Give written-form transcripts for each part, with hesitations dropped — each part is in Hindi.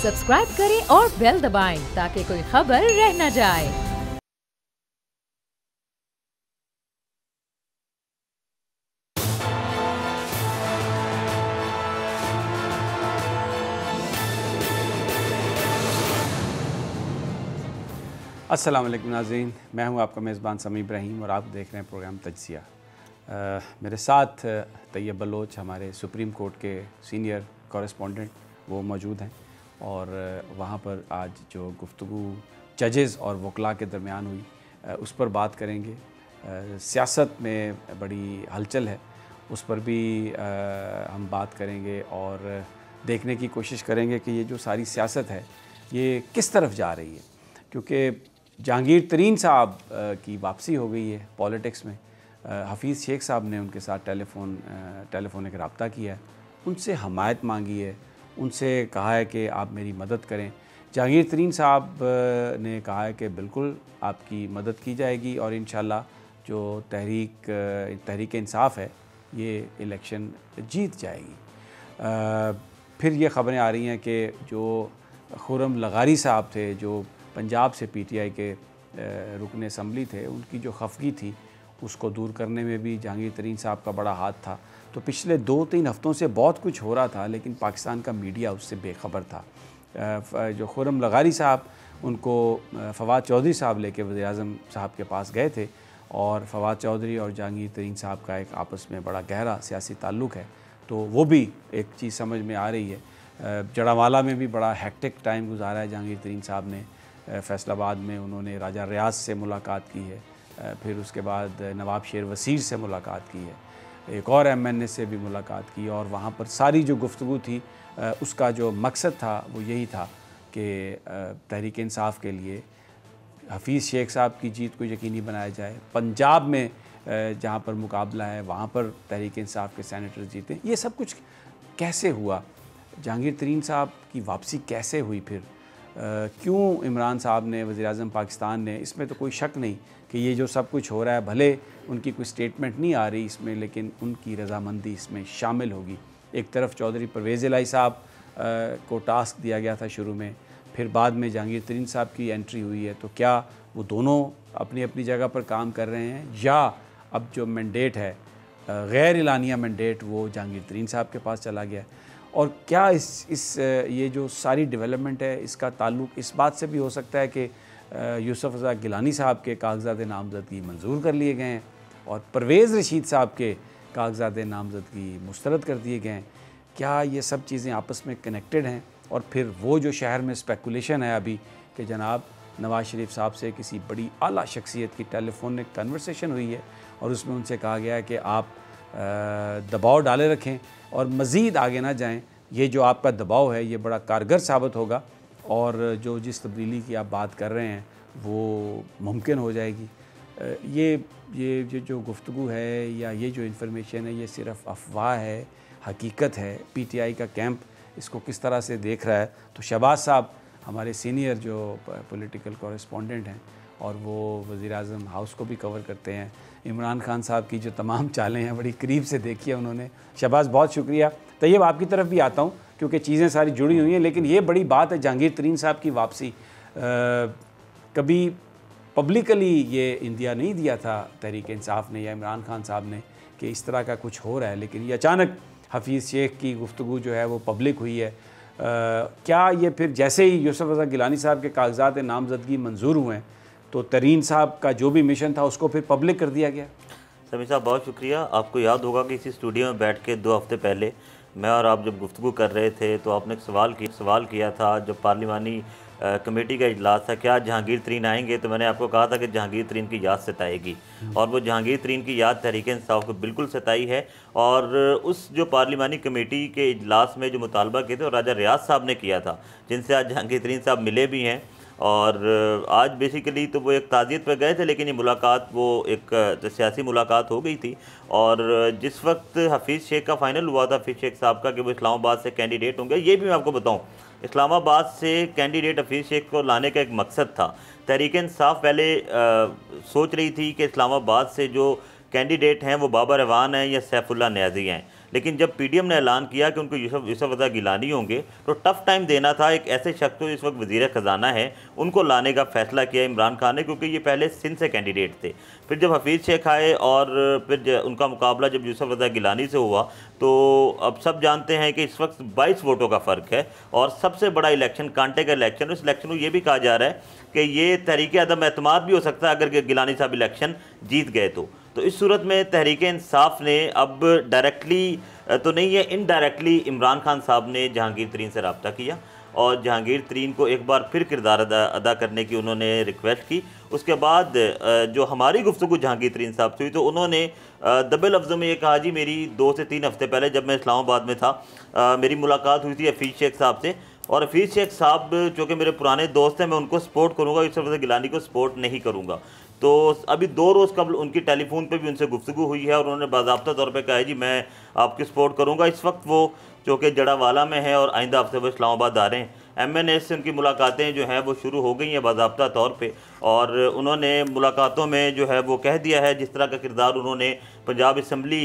सब्सक्राइब करें और बेल दबाएं ताकि कोई खबर रह न जाए। अस्सलाम वालेकुम नाज़रीन, मैं हूं आपका मेज़बान समी इब्राहिम और आप देख रहे हैं प्रोग्राम तजज़िया। मेरे साथ तैयब बलोच हमारे सुप्रीम कोर्ट के सीनियर कॉरेस्पॉन्डेंट वो मौजूद हैं और वहाँ पर आज जो गुफ्तगू जजेस और वकला के दरमियान हुई उस पर बात करेंगे। सियासत में बड़ी हलचल है, उस पर भी हम बात करेंगे और देखने की कोशिश करेंगे कि ये जो सारी सियासत है ये किस तरफ जा रही है, क्योंकि जहांगीर तरीन साहब की वापसी हो गई है पॉलिटिक्स में। हफीज़ शेख साहब ने उनके साथ टेलीफोनिक रब्ता किया है, उनसे हमायत मांगी है, उनसे कहा है कि आप मेरी मदद करें। जहांगीर तरीन साहब ने कहा है कि बिल्कुल आपकी मदद की जाएगी और इंशाल्लाह जो तहरीक इंसाफ है ये इलेक्शन जीत जाएगी। फिर ये ख़बरें आ रही हैं कि जो खुर्रम लगारी साहब थे, जो पंजाब से पीटीआई के रुकन असम्बली थे, उनकी जो खफगी थी उसको दूर करने में भी जहांगीर तरीन साहब का बड़ा हाथ था। तो पिछले 2-3 हफ़्तों से बहुत कुछ हो रहा था, लेकिन पाकिस्तान का मीडिया उससे बेखबर था। जो खुर्रम लगारी साहब, उनको फवाद चौधरी साहब लेके वज़ीर-ए-आज़म साहब के पास गए थे और फवाद चौधरी और जहांगीर तरीन साहब का एक आपस में बड़ा गहरा सियासी ताल्लुक़ है, तो वो भी एक चीज़ समझ में आ रही है। जड़ावाला में भी बड़ा हेक्टिक टाइम गुजारा है जहांगीर तरीन साहब ने। फैसलाबाद में उन्होंने राजा रियाज से मुलाकात की है, फिर उसके बाद नवाब शेर वसीर से मुलाकात की है, एक और एमएनए से भी मुलाकात की और वहाँ पर सारी जो गुफ्तगू थी उसका जो मकसद था वो यही था कि तहरीक इंसाफ के लिए हफीज़ शेख साहब की जीत को यकीनी बनाया जाए। पंजाब में जहाँ पर मुकाबला है वहाँ पर तहरीक इंसाफ के सेनेटर जीते। ये सब कुछ कैसे हुआ? जहांगीर तरीन साहब की वापसी कैसे हुई? फिर क्यों इमरान साहब ने, वज़ीर-ए-आज़म पाकिस्तान ने, इसमें तो कोई शक नहीं कि ये जो सब कुछ हो रहा है, भले उनकी कोई स्टेटमेंट नहीं आ रही इसमें, लेकिन उनकी रजामंदी इसमें शामिल होगी। एक तरफ चौधरी परवेज़ इलाही साहब को टास्क दिया गया था शुरू में, फिर बाद में जहांगीर तरीन साहब की एंट्री हुई है, तो क्या वो दोनों अपनी अपनी जगह पर काम कर रहे हैं या अब जो मैंडेट है गैर एलानिया मैंडेट वो जहांगीर तरीन साहब के पास चला गया? और क्या ये जो सारी डेवलपमेंट है इसका ताल्लुक़ इस बात से भी हो सकता है कि यूसुफ रज़ा गिलानी साहब के कागज़ात नामज़दगी मंजूर कर लिए गए हैं और परवेज़ रशीद साहब के कागज़ात नामज़दगी मुस्तरद कर दिए गए हैं? क्या ये सब चीज़ें आपस में कनेक्टेड हैं? और फिर वो जो शहर में स्पेकुलेशन है अभी कि जनाब नवाज़ शरीफ साहब से किसी बड़ी आला शख्सियत की टेलीफोनिक कन्वर्सेशन हुई है और उसमें उनसे कहा गया है कि आप दबाव डाले रखें और मज़ीद आगे ना जाएं। ये जो आपका दबाव है ये बड़ा कारगर साबित होगा और जिस तब्दीली की आप बात कर रहे हैं वो मुमकिन हो जाएगी। ये जो गुफ्तगू है या ये जो इन्फॉर्मेशन है ये सिर्फ़ अफवाह है, हकीकत है? पीटीआई का कैंप इसको किस तरह से देख रहा है? तो शहबाज साहब हमारे सीनियर जो पॉलिटिकल कॉरेस्पॉन्डेंट हैं और वो वज़ीर-ए-आज़म हाउस को भी कवर करते हैं, इमरान खान साहब की जो तमाम चालें हैं बड़ी करीब से देखी है उन्होंने। शहबाज बहुत शुक्रिया। तैयब आपकी तरफ भी आता हूँ क्योंकि चीज़ें सारी जुड़ी हुई हैं, लेकिन ये बड़ी बात है जहांगीर तरीन साहब की वापसी। कभी पब्लिकली ये इंदिया नहीं दिया था तहरीक इंसाफ ने या इमरान खान साहब ने कि इस तरह का कुछ हो रहा है, लेकिन ये अचानक हफीज़ शेख की गुफ्तगू जो है वो पब्लिक हुई है। क्या ये फिर जैसे ही यूसुफ रज़ा गिलानी साहब के कागज़ात नामज़दगी मंजूर हुए हैं तो तरीन साहब का जो भी मिशन था उसको फिर पब्लिक कर दिया गया? समी साहब बहुत शुक्रिया। आपको याद होगा कि इसी स्टूडियो में बैठ के 2 हफ़्ते पहले मैं और आप जब गुफ्तगू कर रहे थे तो आपने एक सवाल किया था, जब पार्लिमानी कमेटी का इजलास था, क्या जहांगीर तरीन आएंगे? तो मैंने आपको कहा था कि जहांगीर तरीन की याद सताएगी और वो जहांगीर तरीन की याद तहरीक इंसाफ को बिल्कुल सताई है। और उस जो पार्लिमानी कमेटी के इजलास में जो मुतालबा किए थे और राजा रियाज साहब ने किया था, जिनसे आज जहांगीर तरीन साहब मिले भी हैं और आज बेसिकली तो वो एक ताज़ियत पर गए थे, लेकिन ये मुलाकात वो एक सियासी मुलाकात हो गई थी। और जिस वक्त हफीज़ शेख का फ़ाइनल हुआ था, हफीज़ शेख साहब का, कि वो इस्लामाबाद से कैंडिडेट होंगे, ये भी मैं आपको बताऊं, इस्लामाबाद से कैंडिडेट हफीज़ शेख को लाने का एक मकसद था। तहरीक इंसाफ पहले सोच रही थी कि इस्लामाबाद से जो कैंडिडेट हैं वो बाबर अवान हैं या सैफुल्ला न्याज़ी हैं, लेकिन जब पीडीएम ने ऐलान किया कि उनको यूसुफ रज़ा गिलानी होंगे तो टफ टाइम देना था एक ऐसे शख्स को इस वक्त वज़ीर ख़जाना है, उनको लाने का फैसला किया इमरान खान ने, क्योंकि ये पहले सिंध से कैंडिडेट थे। फिर जब हफीज़ शेख आए और फिर उनका मुकाबला जब यूसुफ रज़ा गिलानी से हुआ, तो अब सब जानते हैं कि इस वक्त 22 वोटों का फ़र्क है और सबसे बड़ा इलेक्शन कांटे का इलेक्शन। उस इलेक्शन को ये भी कहा जा रहा है कि ये तहरीक अदम एतमाद भी हो सकता है अगर गिलानी साहब इलेक्शन जीत गए तो इस सूरत में तहरीक इंसाफ ने अब डायरेक्टली तो नहीं है, इनडायरेक्टली इमरान खान साहब ने जहांगीर तरीन से रब्ता किया और जहांगीर तरीन को एक बार फिर किरदार अदा करने की उन्होंने रिक्वेस्ट की। उसके बाद जो हमारी गुफ्तगू जहांगीर तरीन साहब से हुई तो उन्होंने दबे लफ्ज़ों में ये कहा, जी मेरी 2 से 3 हफ्ते पहले जब मैं इस्लामाबाद में था मेरी मुलाकात हुई थी हफीज़ शेख साहब से, और हफीज़ शेख साहब जो कि मेरे पुराने दोस्त हैं, मैं उनको सपोर्ट करूँगा, यूसुफ रज़ा गिलानी को सपोर्ट नहीं करूँगा। तो अभी 2 रोज़ कबल उनकी टेलीफोन पे भी उनसे गुफ्तगू हुई है और उन्होंने बाज़ाब्ता तौर पे कहा है, जी मैं आपकी सपोर्ट करूँगा। इस वक्त वो जो कि जड़ावाला में है और आइंदा हफ्ते वो इस्लामाबाद आ रहे हैं। MNS से उनकी मुलाकातें जो हैं वो शुरू हो गई हैं बाज़ाब्ता तौर पे, और उन्होंने मुलाकातों में जो है वो कह दिया है जिस तरह का किरदार उन्होंने पंजाब असम्बली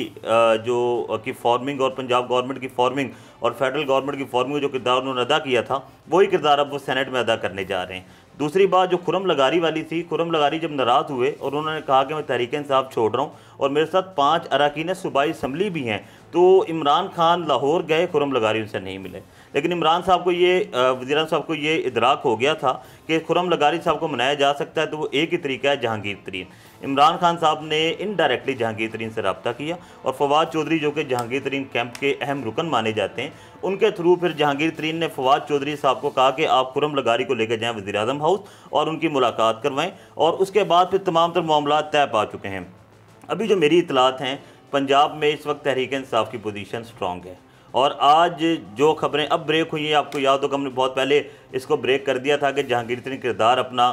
जो की फॉर्मिंग और पंजाब गवर्नमेंट की फॉर्मिंग और फेडरल गवर्नमेंट की फॉर्मिंग जो किरदार उन्होंने अदा किया था, वही किरदार अब वो सेनेट में अदा करने जा रहे हैं। दूसरी बात जो खुरम लगारी वाली थी, खुरम लगारी जब नाराज़ हुए और उन्होंने कहा कि मैं तहरीक इंसाफ छोड़ रहा हूँ और मेरे साथ 5 अरकान सूबाई असम्बली भी हैं, तो इमरान खान लाहौर गए, खुरम लगारी उनसे नहीं मिले। लेकिन इमरान साहब को ये वज़ीर साहब को ये इदराक हो गया था कि खुरम लगारी साहब को मनाया जा सकता है, तो वो एक ही तरीका है जहांगीर तरीन। इमरान खान साहब ने इनडायरेक्टली जहांगीर तरीन से रब्ता किया और फवाद चौधरी जो कि जहांगीर तरीन कैंप के अहम रुकन माने जाते हैं, उनके थ्रू फिर जहांगीर तरीन ने फवाद चौधरी साहब को कहा कि आप खुरम लगारी को लेकर जाएँ वज़ीर आज़म हाउस और उनकी मुलाकात करवाएँ, और उसके बाद फिर तमाम तर मामला तय पा चुके हैं। अभी जो मेरी इतलात हैं, पंजाब में इस वक्त तहरीक इंसाफ की पोजीशन स्ट्रॉन्ग है और आज जो खबरें अब ब्रेक हुई हैं, आपको याद होगा हमने बहुत पहले इसको ब्रेक कर दिया था कि जहांगीर तरीन किरदार अपना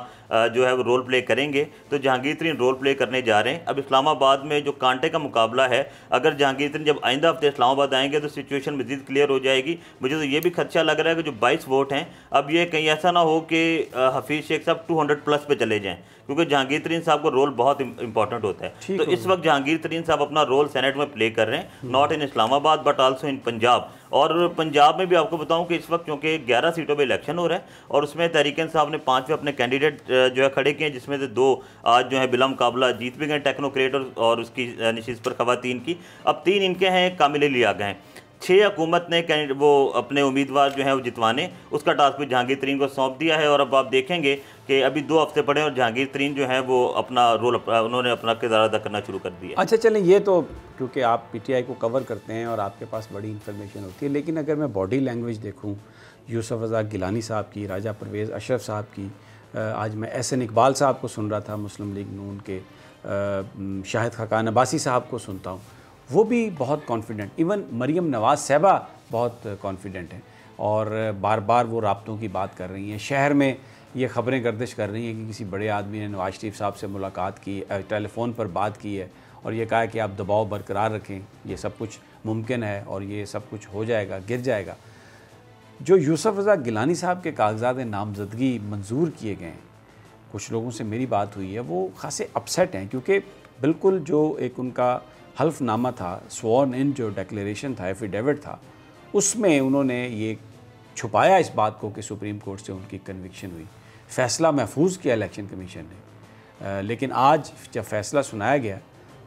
जो है वो रोल प्ले करेंगे, तो जहांगीर तरीन रोल प्ले करने जा रहे हैं। अब इस्लामाबाद में जो कांटे का मुकाबला है, अगर जहांगीर तरीन जब आइंदा हफ्ते इस्लामाबाद आएंगे तो सिचुएशन मज़ीद क्लियर हो जाएगी। मुझे तो ये भी खदशा लग रहा है कि जो 22 वोट हैं, अब ये कहीं ऐसा ना हो कि हफीज़ शेख साहब 200+ पे चले जाएँ, क्योंकि जहांगीर तरीन साहब का रोल बहुत इंपॉर्टेंट होता है। तो इस वक्त जहांगीर तरीन साहब अपना रोल सेनेट में प्ले कर रहे हैं, not in Islamabad but also in Punjab. और पंजाब में भी आपको बताऊं कि इस वक्त क्योंकि 11 सीटों पे इलेक्शन हो रहा है और उसमें तहरीक साहब ने 5वें अपने कैंडिडेट जो है खड़े किए, जिसमें से 2 आज जो है बिला मुकाबला जीत भी गए, टेक्नोक्रेट और उसकी नशीस पर खवातीन की। अब 3 इनके हैं, कामिल लिया गए। 6 हुकूमत ने वो अपने उम्मीदवार जो हैं वो जितवाने, उसका टास्क भी जहांगीर तरीन को सौंप दिया है। और अब आप देखेंगे कि अभी 2 हफ्ते पड़े और जहांगीर तरीन जो है वो अपना रोल उन्होंने अपना किरदार अदा करना शुरू कर दिया। अच्छा चलें, ये तो क्योंकि आप PTI को कवर करते हैं और आपके पास बड़ी इन्फॉर्मेशन होती है, लेकिन अगर मैं बॉडी लैंग्वेज देखूं यूसुफ रज़ा गिलानी साहब की, राजा परवेज़ अशरफ साहब की, आज मैं SN इकबाल साहब को सुन रहा था, मुस्लिम लीग नून के शाहिद खाकान अब्बासी साहब को सुनता हूँ, वो भी बहुत कॉन्फिडेंट, इवन मरीम नवाज़ साहबा बहुत कॉन्फिडेंट हैं और बार बार वो राब्तों की बात कर रही हैं। शहर में ये ख़बरें गर्दिश कर रही हैं कि किसी बड़े आदमी ने नवाज शरीफ साहब से मुलाकात की, टेलीफोन पर बात की है और ये कहा है कि आप दबाव बरकरार रखें, ये सब कुछ मुमकिन है और ये सब कुछ हो जाएगा, गिर जाएगा। जो यूसुफ रज़ा गिलानी साहब के कागजात नामजदगी मंजूर किए गए हैं, कुछ लोगों से मेरी बात हुई है, वो खासे अपसेट हैं, क्योंकि बिल्कुल जो एक उनका हल्फनामा था, स्वॉर्न इन जो डिक्लेरेशन था, एफिडेविट था, उसमें उन्होंने ये छुपाया इस बात को कि सुप्रीम कोर्ट से उनकी कन्विक्शन हुई, फ़ैसला महफूज किया इलेक्शन कमीशन ने। लेकिन आज जब फ़ैसला सुनाया गया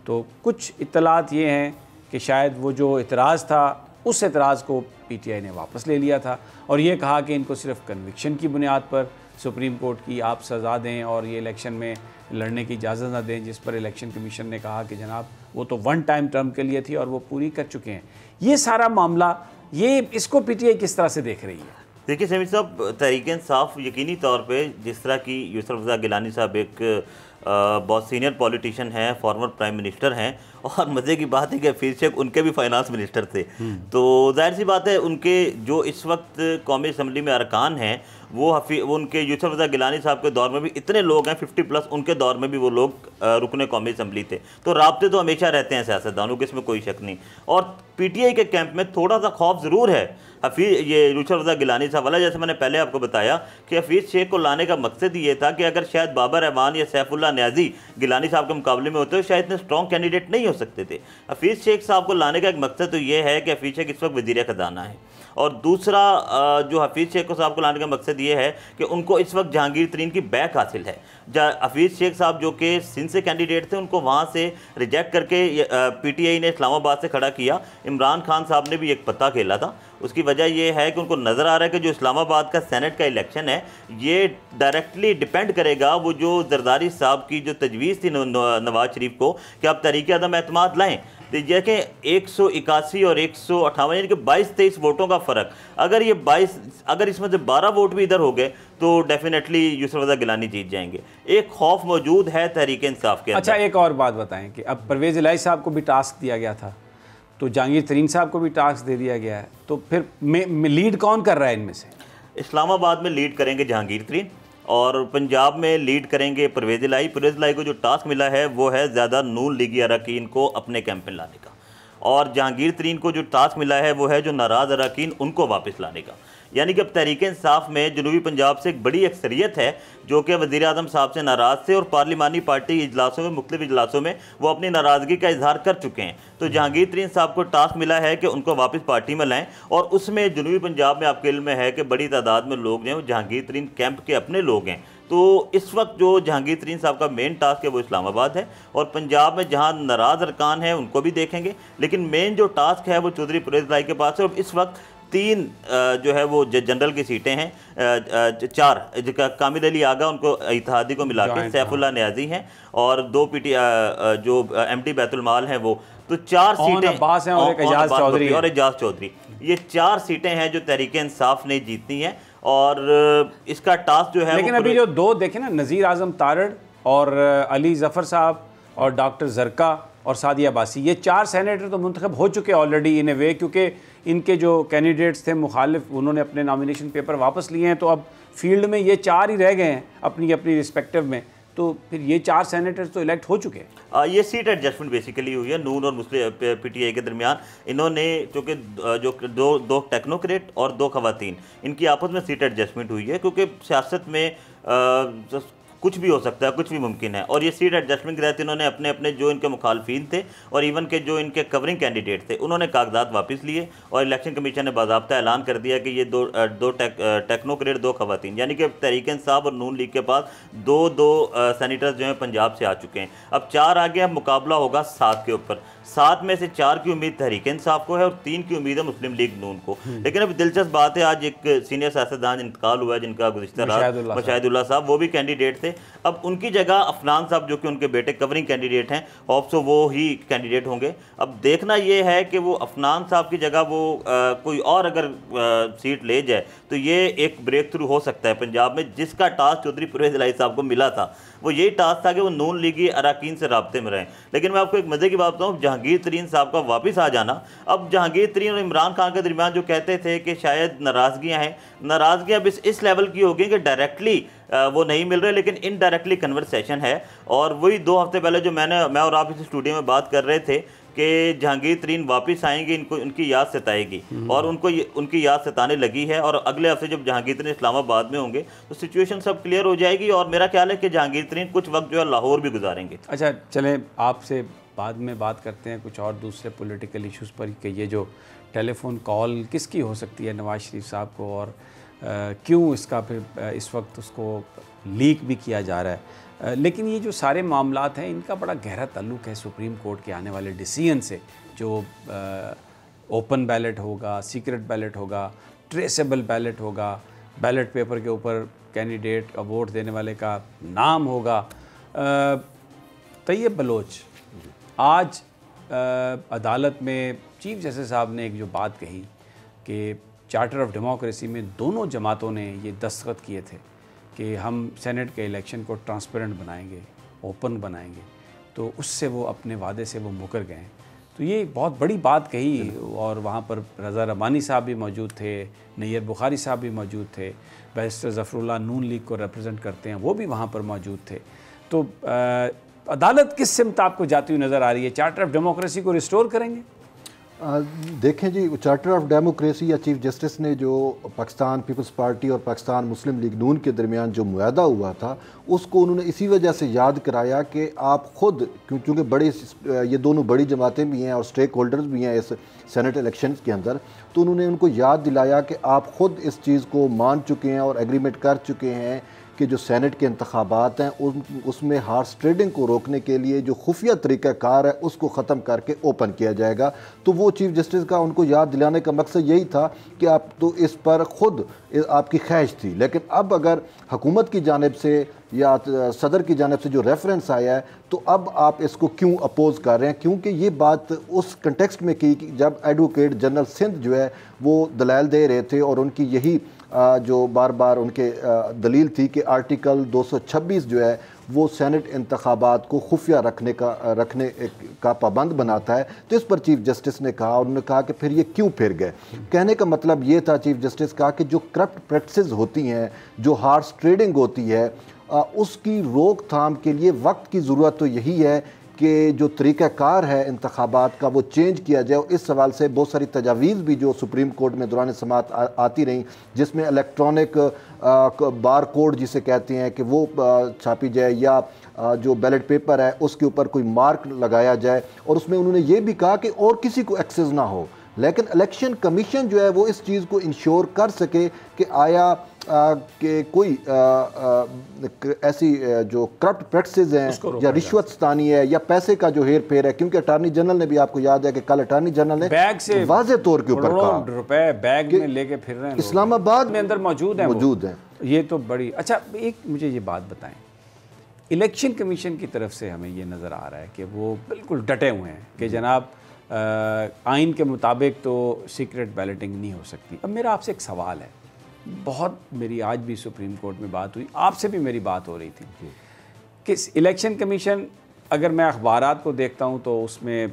तो कुछ इत्तलात ये हैं कि शायद वो जो इतराज़ था, उस एतराज़ को PTI ने वापस ले लिया था और ये कहा कि इनको सिर्फ कन्विक्शन की बुनियाद पर सुप्रीम कोर्ट की आप सज़ा दें और ये इलेक्शन में लड़ने की इजाज़त ना दें, जिस पर इलेक्शन कमीशन ने कहा कि जनाब वो तो 1 टाइम टर्म के लिए थी और वो पूरी कर चुके हैं। ये सारा मामला, ये इसको PTI किस तरह से देख रही है? देखिए समीर साहब, तहरीक इंसाफ यकीनी तौर पे जिस तरह की यूसुफ रज़ा गिलानी साहब एक बहुत सीनियर पॉलिटिशियन हैं, फॉर्मर प्राइम मिनिस्टर हैं और मज़े की बात है कि हफीज़ शेख उनके भी फाइनेंस मिनिस्टर थे, तो जाहिर सी बात है उनके जो इस वक्त कौमी असम्बली में अरकान हैं वो उनके यूसुफ रज़ा गिलानी साहब के दौर में भी इतने लोग हैं 50+, उनके दौर में भी वो लोग रुकने कौमी असम्बली थे। तो राब्ते तो हमेशा रहते हैं सियासतदानों के, इसमें कोई शक नहीं। और PTI के कैंप में थोड़ा सा खौफ ज़रूर है ये यूसुफ रज़ा गिलानी साहब वाला। जैसे मैंने पहले आपको बताया कि हफीज़ शेख को लाने का मकसद ये था कि अगर शायद बाबर रहमान या सैफुल्लाह सैफुल्लाह न्याजी गिलानी साहब के मुकाबले में होते हुए शायद इतने स्ट्रॉन्ग कैंडिडेट नहीं हो सकते थे। हफीज़ शेख साहब को लाने का एक मकसद तो ये है कि हफीज़ शेख इस वक्त वज़ीर ख़जाना है, और दूसरा जो हफीज़ शेख साहब को लाने का मकसद ये है कि उनको इस वक्त जहांगीर तरीन की बैक हासिल है। हफीज़ शेख साहब जो कि सिंध से कैंडिडेट थे, उनको वहाँ से रिजेक्ट करके PTI ने इस्लामाबाद से खड़ा किया। इमरान खान साहब ने भी एक पत्ता खेला था। उसकी वजह यह है कि उनको नज़र आ रहा है कि जो इस्लामाबाद का सेनेट का इलेक्शन है ये डायरेक्टली डिपेंड करेगा वो जो जरदारी साहब की जो तजवीज़ थी नवाज शरीफ को कि आप तहरीक अदम एतमाद लाएँ। देखें 181 और 158 यानी कि 22-23 वोटों का फ़र्क, अगर ये 22 अगर इसमें से 12 वोट भी इधर हो गए तो डेफिनेटली यूसुफ रज़ा गिलानी जीत जाएंगे। एक खौफ मौजूद है तहरीक इंसाफ के। अच्छा, एक और बात बताएं कि अब परवेज़ इलाही साहब को भी टास्क दिया गया था, तो जहांगीर तरीन साहब को भी टास्क दे दिया गया है, तो फिर लीड कौन कर रहा है इनमें से? इस्लामाबाद में लीड करेंगे जहांगीर तरीन और पंजाब में लीड करेंगे परवेज़ इलाही। परवेज़ इलाही को जो टास्क मिला है वो है ज़्यादा नून लीगी अरकान को अपने कैंप में लाने का, और जहांगीर तरीन को जो टास्क मिला है वो है जो नाराज़ अरकान उनको वापस लाने का। यानी कि अब तहरीक इंसाफ में जनूबी पंजाब से एक बड़ी अक्सरियत है जो कि वज़ीर आज़म साहब से नाराज़ थे, और पार्लिमानी पार्टी इजलासों में मुख्तलिफ इजलासों में वो अपनी नाराज़गी का इजहार कर चुके हैं। तो जहांगीर तरीन साहब को टास्क मिला है कि उनको वापस पार्टी में लाएं, और उसमें जनूबी पंजाब में आपके इल्म में है कि बड़ी तादाद में लोग जो हैं वो जहांगीर तरीन कैंप के अपने लोग हैं। तो इस वक्त जो जहांगीर तरीन साहब का मेन टास्क है वो इस्लामाबाद है, और पंजाब में जहां नाराज़ अरकान है उनको भी देखेंगे, लेकिन मेन जो टास्क है वो चौधरी परवेज़ इलाही के पास है। और इस वक्त 3 जो है वो जनरल की सीटें हैं, 4 कामिल अली आगा उनको इत्तेहादी को मिला के सैफुल्लाह न्याजी हैं, और 2 जो MD बैतुल माल हैं वो, तो 4 सीटें और एजाज चौधरी, ये 4 सीटें हैं जो तहरीक इंसाफ ने जीतनी है। और इसका टास्क जो है, लेकिन अभी जो 2 देखें ना, नज़ीर आज़म तारड़ और अली ज़फ़र साहब और डॉक्टर ज़रका और सादिया अब्बासी, ये 4 सेनेटर तो मुंतखब हो चुके ऑलरेडी इन ए वे, क्योंकि इनके जो कैंडिडेट्स थे मुखालिफ उन्होंने अपने नॉमिनेशन पेपर वापस लिए हैं, तो अब फील्ड में ये 4 ही रह गए हैं अपनी अपनी रिस्पेक्टिव में, तो फिर ये 4 सेनेटर्स तो इलेक्ट हो चुके हैं। ये सीट एडजस्टमेंट बेसिकली हुई है नून और मुस्लिम PTI के दरमियान। इन्होंने चूँकि जो 2 टेक्नोक्रेट और 2 खवातीन, इनकी आपस में सीट एडजस्टमेंट हुई है, क्योंकि सियासत में कुछ भी हो सकता है, कुछ भी मुमकिन है। और ये सीट एडजस्टमेंट के तहत इन्होंने अपने अपने जो इनके मुखालफिन थे और इवन के जो इनके कवरिंग कैंडिडेट थे उन्होंने कागजात वापस लिए, और इलेक्शन कमीशन ने बाज़ाब्ता ऐलान कर दिया कि ये दो टेक्नोक्रेट 2 खवातीन, यानी कि तहरीक इंसाफ और नून लीग के पास 2 सेनेटर्स जो हैं पंजाब से आ चुके हैं। अब 4 आ गए, अब मुकाबला होगा 7 के ऊपर। 7 में से 4 की उम्मीद तहरीक इंसाफ को है और 3 की उम्मीद है मुस्लिम लीग नून को। लेकिन अब दिलचस्प बात है, आज एक सीनियर सियासतदान इंतकाल हुआ है जिनका गुज़िश्ता रात, मुशाहिदुल्लाह साहब, वो भी कैंडिडेट थे। अब उनकी जगह अफनान साहब जो कि उनके बेटे कवरिंग कैंडिडेट हैं, होप्सो वो ही कैंडिडेट होंगे। अब देखना ये है कि वो अफनान साहब की जगह वो कोई और अगर सीट ले जाए तो ये एक ब्रेक थ्रू हो सकता है पंजाब में, जिसका टास्क चौधरी परवेज़ इलाही साहब को मिला था। वो यही टास्क था कि वो नून लीगी अरकान से राब्ते में रहें। लेकिन मैं आपको एक मज़े की बात बताऊँ, जहांगीर तरीन साहब का वापस आ जाना, अब जहांगीर तरीन और इमरान खान के दरमियान जो कहते थे कि शायद नाराज़गियाँ हैं, नाराज़गियाँ अब इस लेवल की हो गई कि डायरेक्टली वो नहीं मिल रहे, लेकिन इनडायरेक्टली कन्वर्सेशन है। और वही 2 हफ्ते पहले जो मैं और आप इस स्टूडियो में बात कर रहे थे कि जहांगीर तरीन वापस आएंगे, इनको उनकी याद सताएगी, और उनकी याद सताने लगी है। और अगले हफ्ते जब जहांगीर तरीन इस्लामाबाद में होंगे तो सिचुएशन सब क्लियर हो जाएगी, और मेरा ख्याल है कि जहांगीर तरीन कुछ वक्त जो है लाहौर भी गुजारेंगे। अच्छा, चलें आपसे बाद में बात करते हैं कुछ और दूसरे पॉलिटिकल इश्यूज़ पर, कि ये जो टेलीफोन कॉल किसकी हो सकती है नवाज शरीफ साहब को, और क्यों इसका फिर इस वक्त उसको लीक भी किया जा रहा है। लेकिन ये जो सारे मामलात हैं इनका बड़ा गहरा ताल्लुक़ है सुप्रीम कोर्ट के आने वाले डिसीजन से, जो ओपन बैलेट होगा, सीक्रेट बैलेट होगा, ट्रेसेबल बैलेट होगा, बैलेट पेपर के ऊपर कैंडिडेट का वोट देने वाले का नाम होगा। तैयब बलोच आज अदालत में चीफ जस्टिस साहब ने एक जो बात कही कि चार्टर ऑफ डेमोक्रेसी में दोनों जमातों ने ये दस्तखत किए थे कि हम सेनेट के इलेक्शन को ट्रांसपेरेंट बनाएंगे, ओपन बनाएंगे, तो उससे वो अपने वादे से वो मुकर गए। तो ये बहुत बड़ी बात कही, और वहाँ पर रज़ा रबानी साहब भी मौजूद थे, नैयर बुखारी साहब भी मौजूद थे, बैरिस्टर ज़फ़रुल्लाह नून लीग को रिप्रेजेंट करते हैं, वो भी वहाँ पर मौजूद थे। तो अदालत किस सिमत आपको जाती हुई नज़र आ रही है? चार्टर ऑफ डेमोक्रेसी को रिस्टोर करेंगे? देखें जी, चार्टर ऑफ डेमोक्रेसी या चीफ जस्टिस ने जो पाकिस्तान पीपल्स पार्टी और पाकिस्तान मुस्लिम लीग नून के दरमियान जो मुआहदा हुआ था, उसको उन्होंने इसी वजह से याद कराया कि आप ख़ुद, क्योंकि बड़े ये दोनों बड़ी जमातें भी हैं और स्टेक होल्डर्स भी हैं इस सेनेट इलेक्शन के अंदर, तो उन्होंने उनको याद दिलाया कि आप ख़ुद इस चीज़ को मान चुके हैं और एग्रीमेंट कर चुके हैं कि जो सेनेट के इंतखाबात हैं उसमें हार्स ट्रेडिंग को रोकने के लिए जो खुफिया तरीक़ाकार है उसको ख़त्म करके ओपन किया जाएगा। तो वो चीफ जस्टिस का उनको याद दिलाने का मकसद यही था कि आप तो इस पर ख़ुद आपकी ख्वाहिश थी, लेकिन अब अगर हुकूमत की जानिब से या सदर की जानिब से जो रेफरेंस आया है तो अब आप इसको क्यों अपोज़ कर रहे हैं, क्योंकि ये बात उस कंटेक्स्ट में की जब एडवोकेट जनरल सिंध जो है वो दलाल दे रहे थे और उनकी यही जो बार बार उनके दलील थी कि आर्टिकल 226 जो है वो सेनेट इंतखाबात को खुफिया रखने का पाबंद बनाता है। तो इस पर चीफ जस्टिस ने कहा, उन्होंने कहा कि फिर ये क्यों फिर गए। कहने का मतलब ये था चीफ जस्टिस का कि जो करप्ट प्रैक्टिसेस होती हैं, जो हार्स ट्रेडिंग होती है, उसकी रोकथाम के लिए वक्त की ज़रूरत तो यही है कि जो तरीक़ाकार है इंतखाबात का वो चेंज किया जाए। इस सवाल से बहुत सारी तजावीज़ भी जो सुप्रीम कोर्ट में दौरान समात आती रहीं, जिसमें इलेक्ट्रॉनिक बार कोड जिसे कहते हैं कि वो छापी जाए या जो बैलेट पेपर है उसके ऊपर कोई मार्क लगाया जाए, और उसमें उन्होंने ये भी कहा कि और किसी को एक्सेस ना हो। लेकिन इलेक्शन कमीशन जो है वो इस चीज़ को इंश्योर कर सके कि आया कि कोई ऐसी जो करप्ट प्रैक्टिसेस हैं या रिश्वतस्तानी है या पैसे का जो हेर फेर है, क्योंकि अटार्नी जनरल ने भी आपको याद है कि कल अटार्नी जनरल ने बैग से वाज़े तौर के ऊपर कहा रुपए बैग में लेके फिर रहे हैं, इस्लामाबाद में अंदर मौजूद हैं। ये तो बड़ी अच्छा। एक मुझे ये बात बताएं, इलेक्शन कमीशन की तरफ से हमें ये नज़र आ रहा है कि वो बिल्कुल डटे हुए हैं कि जनाब आइन के मुताबिक तो सीक्रेट बैलेटिंग नहीं हो सकती। अब मेरा आपसे एक सवाल है, बहुत मेरी आज भी सुप्रीम कोर्ट में बात हुई, आपसे भी मेरी बात हो रही थी कि इलेक्शन कमीशन, अगर मैं अखबारात को देखता हूँ तो उसमें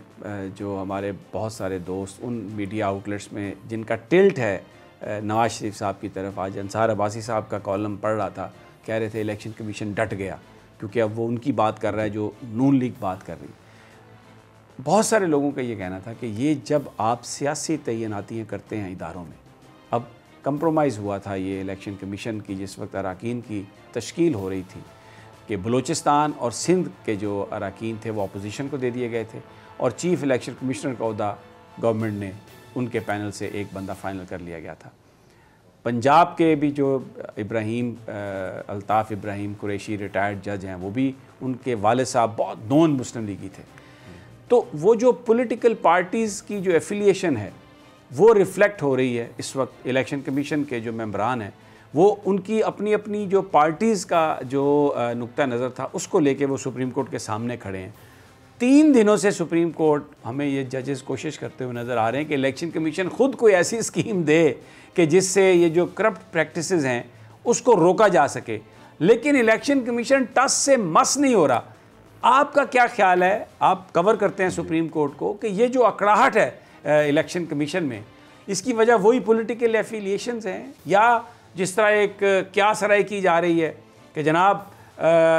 जो हमारे बहुत सारे दोस्त उन मीडिया आउटलेट्स में जिनका टिल्ट है नवाज शरीफ साहब की तरफ, आज अंसार अब्बासी साहब का कॉलम पढ़ रहा था, कह रहे थे इलेक्शन कमीशन डट गया क्योंकि अब वो उनकी बात कर रहा है जो नून लीग बात कर रही। बहुत सारे लोगों का ये कहना था कि ये जब आप सियासी तैनातियाँ करते हैं इदारों में, अब कंप्रोमाइज़ हुआ था ये इलेक्शन कमीशन की जिस वक्त अरकान की तश्कील हो रही थी कि बलूचिस्तान और सिंध के जो अरकान थे वो अपोजिशन को दे दिए गए थे और चीफ़ इलेक्शन कमिश्नर का ओहदा गवर्नमेंट ने उनके पैनल से एक बंदा फाइनल कर लिया गया था। पंजाब के भी जो इब्राहिम अल्ताफ़ इब्राहिम कुरैशी रिटायर्ड जज हैं, वो भी उनके वालिद साहब बहुत नॉन मुस्लिम लीगी थे। तो वो जो पॉलिटिकल पार्टीज़ की जो एफिलिएशन है वो रिफ़्लेक्ट हो रही है इस वक्त। इलेक्शन कमीशन के जो मेंबरान हैं वो उनकी अपनी अपनी जो पार्टीज़ का जो नुक्ता नज़र था उसको लेके वो सुप्रीम कोर्ट के सामने खड़े हैं। 3 दिनों से सुप्रीम कोर्ट हमें ये जजेस कोशिश करते हुए नज़र आ रहे हैं कि इलेक्शन कमीशन ख़ुद कोई ऐसी स्कीम दे कि जिससे ये जो करप्ट प्रैक्टिसेस हैं उसको रोका जा सके, लेकिन इलेक्शन कमीशन टस से मस नहीं हो रहा। आपका क्या ख्याल है, आप कवर करते हैं सुप्रीम कोर्ट को, कि ये जो अकड़ाहट है इलेक्शन कमीशन में, इसकी वजह वही पॉलिटिकल एफिलिएशंस हैं या जिस तरह एक क्या सराय की जा रही है कि जनाब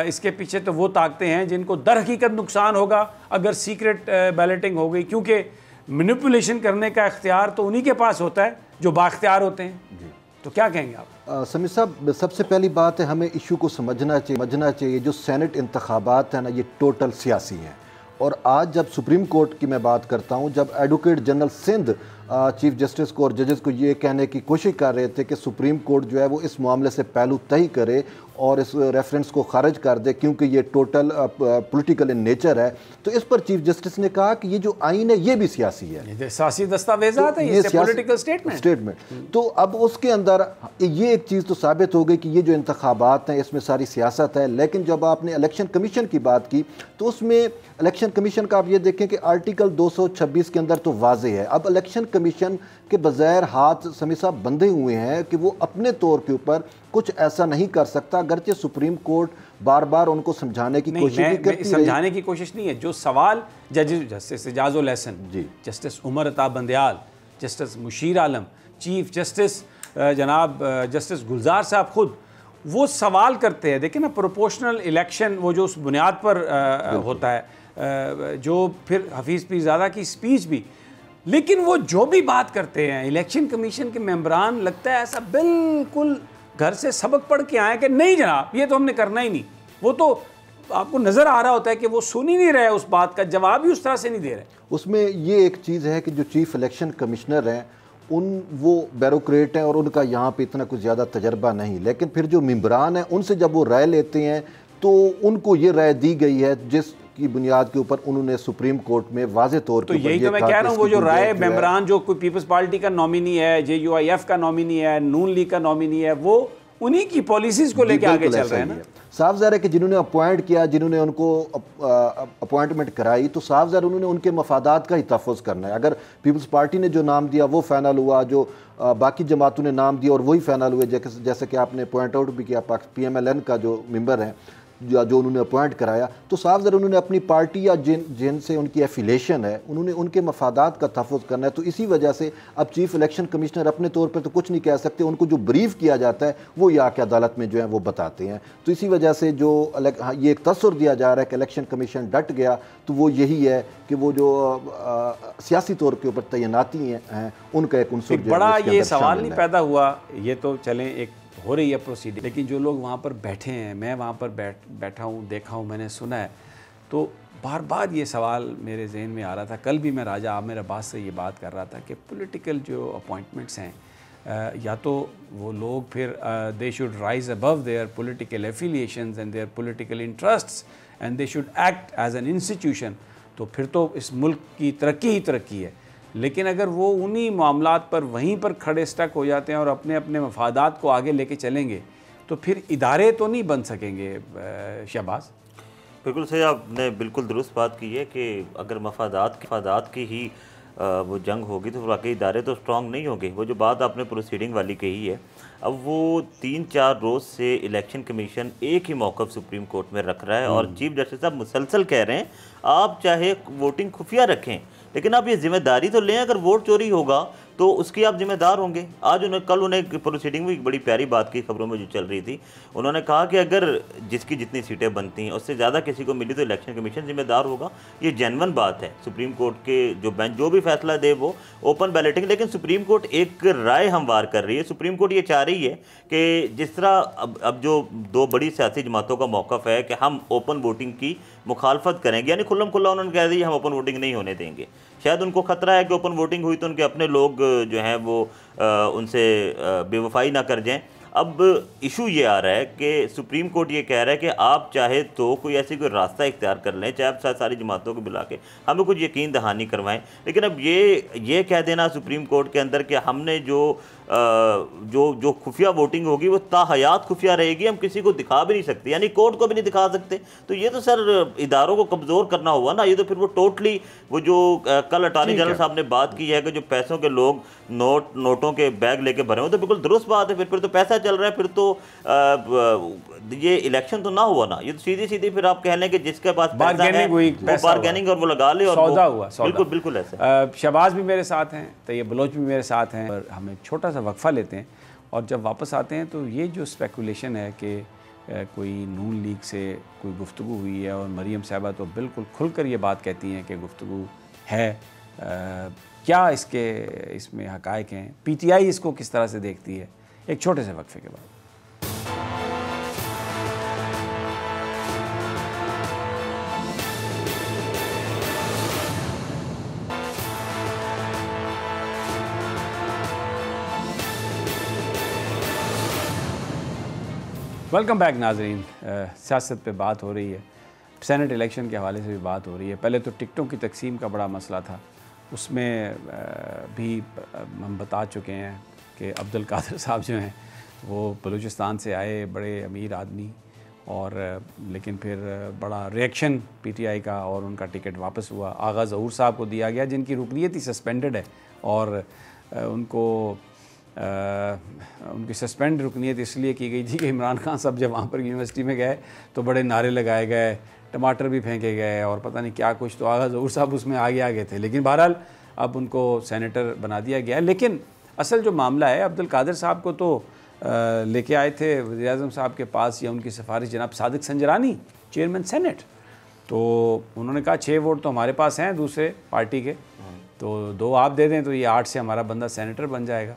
इसके पीछे तो वो ताकतें हैं जिनको दर हकीकत नुकसान होगा अगर सीक्रेट बैलेटिंग हो गई, क्योंकि मैनिपुलेशन करने का इख्तियार तो उन्हीं के पास होता है जो बाख्तियार होते हैं। तो क्या कहेंगे आप? समीर साहब, सबसे पहली बात है हमें इशू को समझना चाहिए। जो सेनेट इंतखाबात हैं ना, ये टोटल सियासी हैं। और आज जब सुप्रीम कोर्ट की मैं बात करता हूँ, जब advocate general Sindh chief justice को और जजेस को ये कहने की कोशिश कर रहे थे कि सुप्रीम कोर्ट जो है वो इस मामले से पहलू तय करे और इस रेफरेंस को खारिज कर दे क्योंकि ये टोटल पॉलिटिकल इन नेचर है, तो इस पर चीफ जस्टिस ने कहा कि ये जो आइन है ये भी सियासी है, सियासी दस्तावेज़ात है, ये पॉलिटिकल स्टेटमेंट। तो अब उसके अंदर ये एक चीज़ तो साबित हो गई कि ये जो इंतखाबात हैं इसमें सारी सियासत है। लेकिन जब आपने इलेक्शन कमीशन की बात की तो उसमें इलेक्शन कमीशन का आप ये देखें कि आर्टिकल 226 के अंदर तो वाज़े है। अब इलेक्शन कमीशन के बगैर हाथ समीर साहब बंधे हुए हैं कि वो अपने तौर के ऊपर कुछ ऐसा नहीं कर सकता, अगरचे सुप्रीम कोर्ट बार बार उनको समझाने की कोशिश भी करती है। समझाने की कोशिश नहीं है, जो सवाल जस्टिस एजाजुल हसन जी, जस्टिस उमर अता बंदयाल, जस्टिस मुशीर आलम, चीफ जस्टिस जनाब जस्टिस गुलजार साहब खुद वो सवाल करते हैं। देखिए ना, प्रोपोर्शनल इलेक्शन वो जो उस बुनियाद पर होता है, जो फिर हफीज़ पीरज़ादा की स्पीच भी लेकिन वो जो भी बात करते हैं इलेक्शन कमीशन के मेंबरान, लगता है ऐसा बिल्कुल घर से सबक पढ़ के आए कि नहीं जनाब ये तो हमने करना ही नहीं। वो तो आपको नज़र आ रहा होता है कि वो सुन ही नहीं रहे, उस बात का जवाब ही उस तरह से नहीं दे रहे। उसमें ये एक चीज़ है कि जो चीफ इलेक्शन कमिश्नर हैं वो ब्यूरोक्रेट हैं और उनका यहाँ पे इतना कुछ ज़्यादा तजर्बा नहीं, लेकिन फिर जो मेंबरान हैं उनसे जब वो राय लेते हैं तो उनको ये राय दी गई है जिसकी बुनियाद के ऊपर उन्होंने सुप्रीम कोर्ट में वाज़े तौर पर, तो यही तो मैं कह रहा हूँ, वो जो राय मेंबरान जो कोई पीपल्स पार्टी का नॉमिनी है, JUIF का नॉमिनी है, नून लीग का नॉमिनी है, वो उन्हीं की पॉलिसीज़ को लेकर आगे चल रहे हैं ना। साफ ज़ाहिर है कि जिन्होंने अपॉइंट किया, जिन्होंने उनको अपॉइंटमेंट कराई, तो साफ ज़ाहिर उन्होंने उनके मफादात का ही तहफ़्फ़ुज़ करना है। अगर पीपल्स पार्टी ने जो नाम दिया वो फ़ाइनल हुआ, जो बाकी जमातों ने नाम दिया और वही फ़ाइनल हुए, जैसे कि आपने पॉइंट आउट भी किया, PMLN का जो मेंबर हैं जो उन्होंने अपॉइंट कराया, तो साफ ज़रा उन्होंने अपनी पार्टी या जिनसे उनकी एफिलेशन है उन्होंने उनके मफादात का तहफ़्फ़ुज़ करना है। तो इसी वजह से अब चीफ इलेक्शन कमिश्नर अपने तौर पर तो कुछ नहीं कह सकते, उनको जो ब्रीफ किया जाता है वो या के अदालत में जो है वो बताते हैं। तो इसी वजह से जो ये एक तस्वर दिया जा रहा है कि इलेक्शन कमीशन डट गया, तो वो यही है कि वो जो सियासी तौर के ऊपर तैनाती हैं उनका एक उनसर बड़ा ये सवाल नहीं पैदा हुआ। ये तो चलें एक हो रही है प्रोसीडिंग, लेकिन जो लोग वहाँ पर बैठे हैं, मैं वहाँ पर बैठा हूँ, देखा हूँ, मैंने सुना है, तो बार बार ये सवाल मेरे जहन में आ रहा था। कल भी मैं राजा आमिर अब्बास से ये बात कर रहा था कि पॉलिटिकल जो अपॉइंटमेंट्स हैं, या तो वो लोग फिर they should rise above their political affiliations and their political interests and they should act as an institution, तो फिर तो इस मुल्क की तरक्की ही तरक्की है। लेकिन अगर वो उन्हीं मामलात पर वहीं पर खड़े स्टक हो जाते हैं और अपने अपने मफादात को आगे लेके चलेंगे, तो फिर इदारे तो नहीं बन सकेंगे। शहबाज, बिल्कुल सही, आपने बिल्कुल दुरुस्त बात की है कि अगर मफादात की ही वो जंग होगी तो वाकई इदारे तो स्ट्रॉन्ग नहीं होंगे। वो जो बात आपने प्रोसीडिंग वाली कही है, अब वो 3-4 रोज़ से इलेक्शन कमीशन एक ही मौक़िफ़ सुप्रीम कोर्ट में रख रहा है और चीफ जस्टिस साहब मुसलसल कह रहे हैं आप चाहे वोटिंग खुफिया रखें, लेकिन आप ये जिम्मेदारी तो लें, अगर वोट चोरी होगा तो उसकी आप जिम्मेदार होंगे। आज कल उन्हें प्रोसीडिंग में एक बड़ी प्यारी बात की, खबरों में जो चल रही थी, उन्होंने कहा कि अगर जिसकी जितनी सीटें बनती हैं उससे ज़्यादा किसी को मिली तो इलेक्शन कमीशन जिम्मेदार होगा। ये जेन्युइन बात है। सुप्रीम कोर्ट के जो बेंच जो भी फैसला दे वो ओपन बैलेटिंग, लेकिन सुप्रीम कोर्ट एक राय हमवार कर रही है। सुप्रीम कोर्ट ये चाह रही है कि जिस तरह अब जो 2 बड़ी सियासी जमातों का मौक़िफ़ है कि हम ओपन वोटिंग की मुखालफत करेंगे, यानी खुल्लम खुल्ला उन्होंने कह दिया हम ओपन वोटिंग नहीं होने देंगे। शायद उनको ख़तरा है कि ओपन वोटिंग हुई तो उनके अपने लोग जो हैं वो उनसे बेवफाई ना कर जाएं। अब इशू ये आ रहा है कि सुप्रीम कोर्ट ये कह रहा है कि आप चाहे तो कोई कोई रास्ता इख्तियार कर लें, चाहे आप सारी जमातों को बुला के हमें कुछ यकीन दहानी करवाएं, लेकिन अब ये कह देना सुप्रीम कोर्ट के अंदर कि हमने जो खुफिया वोटिंग होगी वो ताहयात खुफिया रहेगी, हम किसी को दिखा भी नहीं सकते, यानी कोर्ट को भी नहीं दिखा सकते, तो ये तो सर इदारों को कमज़ोर करना हुआ ना। ये तो फिर वो टोटली वो जो कल अटॉर्नी जनरल साहब ने बात की है कि जो पैसों के लोग नोटों के बैग लेके भरे हुए, तो बिल्कुल दुरुस्त बात है। फिर तो पैसा चल रहा है, फिर तो ये इलेक्शन तो ना हुआ ना, ये तो सीधी फिर आप कह लें कि जिसके पास बारगेनिंग और वो लगा ले और सौदा हुआ। बिल्कुल ऐसे। शहबाज भी मेरे साथ हैं, तैयब बलोच भी मेरे साथ हैं, और हम एक छोटा सा वक्फा लेते हैं और जब वापस आते हैं तो ये जो स्पेकुलेशन है कि कोई नून लीग से कोई गुफ्तगू हुई है, और मरीम साहबा तो बिल्कुल खुलकर ये बात कहती हैं कि गुफ्तगू है, क्या इसमें हक़ाइक़ हैं, PTI इसको किस तरह से देखती है। एक छोटे से वक्फे के बाद वेलकम बैक नाजरीन। सियासत पे बात हो रही है, सेनेट इलेक्शन के हवाले से भी बात हो रही है। पहले तो टिकटों की तकसीम का बड़ा मसला था, उसमें भी हम बता चुके हैं कि अब्दुल कादिर साहब जो हैं वो बलूचिस्तान से आए, बड़े अमीर आदमी, और लेकिन फिर बड़ा रिएक्शन PTI का और उनका टिकट वापस हुआ। आगा ज़हूर साहब को दिया गया जिनकी रुकनीत ही सस्पेंडेड है, और उनकी सस्पेंड रुकनीत इसलिए की गई थी कि इमरान खान साहब जब वहाँ पर यूनिवर्सिटी में गए तो बड़े नारे लगाए गए, टमाटर भी फेंके गए और पता नहीं क्या कुछ, तो आगा ज़हूर साहब उसमें आगे थे। लेकिन बहरहाल अब उनको सेनेटर बना दिया गया। लेकिन असल जो मामला है, अब्दुल कादिर साहब को तो लेके आए थे वज़ीर-ए-आज़म साहब के पास, या उनकी सिफारिश जनाब सादिक संजरानी, चेयरमैन सेनेट, तो उन्होंने कहा 6 वोट तो हमारे पास हैं दूसरे पार्टी के, तो 2 आप दे दें तो ये 8 से हमारा बंदा सेनेटर बन जाएगा।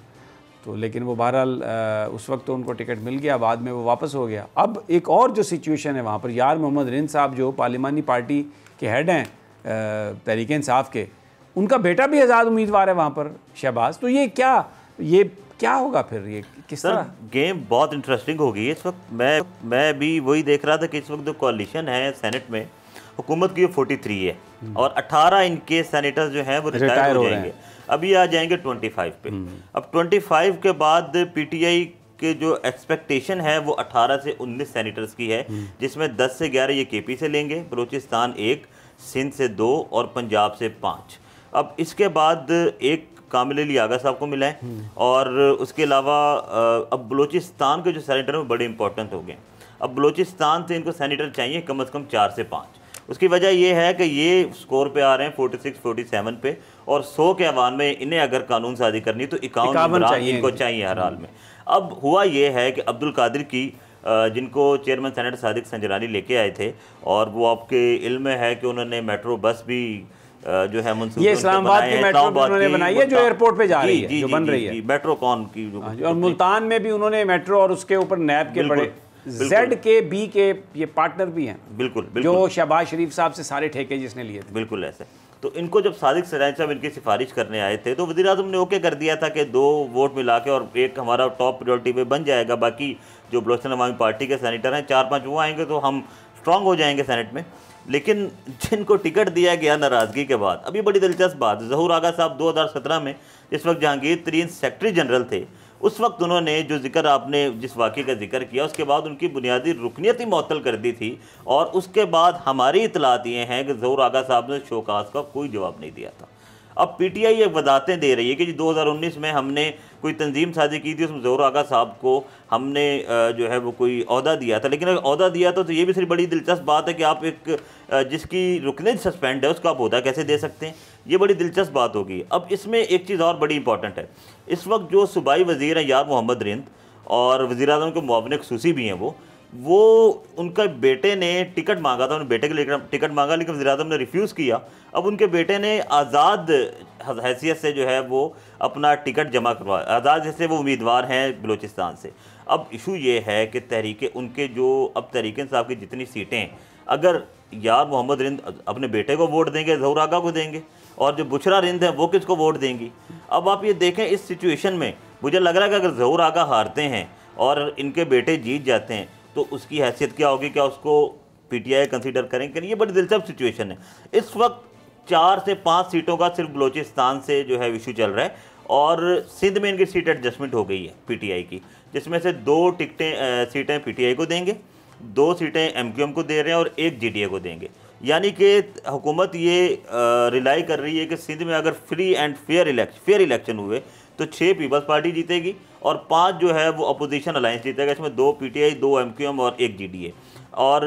तो लेकिन वो बहरहाल उस वक्त तो उनको टिकट मिल गया, बाद में वो वापस हो गया। अब एक और जो सिचुएशन है वहाँ पर, यार मोहम्मद रिंद साहब जो पार्लिमानी पार्टी के हेड हैं तहरीक इंसाफ के, उनका बेटा भी आज़ाद उम्मीदवार है वहाँ पर, शहबाज। तो ये क्या होगा फिर, ये किस तरह? गेम बहुत इंटरेस्टिंग होगी इस वक्त। मैं भी वही देख रहा था कि इस वक्त जो कोalition है सेनेट में, हुकूमत की 43 है और 18 इनके सेनेटर्स जो हैं वो रिटायर हो जाएंगे। अभी आ जाएंगे 25 पे। अब 25 के बाद पीटीआई के जो एक्सपेक्टेशन है वो 18 से 19 सेनेटर्स की है, जिसमें 10 से 11 ये केपी से लेंगे, बलूचिस्तान 1, सिंध से 2 और पंजाब से 5। अब इसके बाद एक कामिल अली आगा साहब को मिला है और उसके अलावा अब बलूचिस्तान के जो सेनेटर हैं बड़े इंपॉर्टेंट हो गए। अब बलूचिस्तान से इनको सेनेटर चाहिए कम से कम 4 से 5। उसकी वजह ये है कि ये स्कोर पे आ रहे हैं 46-47 पे, और 100 के अवान में इन्हें अगर कानून साजी करनी तो 51 इनको चाहिए हर हाल में। अब हुआ ये है कि अब्दुल कादिर की जिनको चेयरमैन सेनेट सादिक संजरानी लेके आए थे, और वो आपके इल्म में है कि उन्होंने मेट्रो बस भी जो है मंसूर, ये इस्लामाबाद की मेट्रो उन्होंने बनाई है जो एयरपोर्ट पे जा रही है, जो बन रही है मेट्रो कौन की, और मुल्तान में भी उन्होंने मेट्रो, और उसके ऊपर नैब के बड़े जेड के बी के ये पार्टनर भी हैं, बिल्कुल जो शहबाज शरीफ साहब से सारे ठेके जिसने लिए थे। बिल्कुल ऐसे। तो इनको जब सादिक सराय साहब इनकी सिफारिश करने आए थे तो वज़ीर आज़म ने ओके कर दिया था कि 2 वोट मिला के और एक हमारा टॉप प्रायोरिटी पे बन जाएगा, बाकी जो बलूचिस्तान अवामी पार्टी के सेनेटर हैं 4-5 वो आएंगे तो हम स्ट्रॉन्ग हो जाएंगे सेनेट में। लेकिन जिनको टिकट दिया गया नाराज़गी के बाद, अभी बड़ी दिलचस्प बात, ज़हूर आगा साहब 2017 में जिस वक्त जहांगीर तरीन सेक्रेटरी जनरल थे, उस वक्त उन्होंने जो जिक्र आपने जिस वाक़े का जिक्र किया उसके बाद उनकी बुनियादी रुकनियत ही मुअत्तल कर दी थी, और उसके बाद हमारी इतलात ये हैं कि ज़हूर आगा साहब ने शोकास का कोई जवाब नहीं दिया था। अब पीटीआई ये वदातें दे रही है कि जी 2019 में हमने कोई तंजीम साजी की थी, उसमें ज़हूर आगा साहब को हमने जो है वो कोई ओहदा दिया था, लेकिन अगर ओहदा दिया तो ये भी सिर्फ बड़ी दिलचस्प बात है कि आप एक जिसकी रुकनीत सस्पेंड है उसको आप ओहदा कैसे दे सकते हैं, ये बड़ी दिलचस्प बात होगी। अब इसमें एक चीज़ और बड़ी इंपॉर्टेंट है, इस वक्त जो सूबाई वज़ीर हैं यार मोहम्मद रिंद और वज़ीर आज़म के मुआविन खसूसी भी हैं, वो उनका बेटे ने टिकट मांगा था, उन्होंने बेटे के लिए टिकट मांगा लेकिन वज़ीर आज़म ने रिफ्यूज़ किया। अब उनके बेटे ने आज़ाद हैसियत से जो है वो अपना टिकट जमा करवाया, आज़ाद जैसे वो उम्मीदवार हैं बलूचिस्तान से। अब इशू ये है कि तहरीक उनके जो अब तहरीक इंसाफ की जितनी सीटें, अगर यार मोहम्मद रिंद अपने बेटे को वोट देंगे, ज़हूर आगा को देंगे, और जो बुशरा रिंद है वो किसको वोट देंगी। अब आप ये देखें इस सिचुएशन में मुझे लग रहा है कि अगर ज़हूर आगा हारते हैं और इनके बेटे जीत जाते हैं तो उसकी हैसियत क्या होगी, क्या उसको पीटीआई कंसीडर करेंगे? ये बड़ी दिलचस्प सिचुएशन है। इस वक्त 4 से 5 सीटों का सिर्फ बलूचिस्तान से जो है इशू चल रहा है, और सिंध में इनकी सीट एडजस्टमेंट हो गई है पीटीआई की, जिसमें से 2 सीटें पीटीआई को देंगे, 2 सीटें एमक्यूएम को दे रहे हैं और 1 जीडीए को देंगे। यानी कि हुकूमत ये रिलाई कर रही है कि सिंध में अगर फ्री एंड फेयर इलेक्शन हुए तो 6 पीपल्स पार्टी जीतेगी और 5 जो है वो अपोजिशन अलायंस जीतेगा, इसमें 2 पीटीआई, 2 एमक्यूएम और 1 जीडीए। और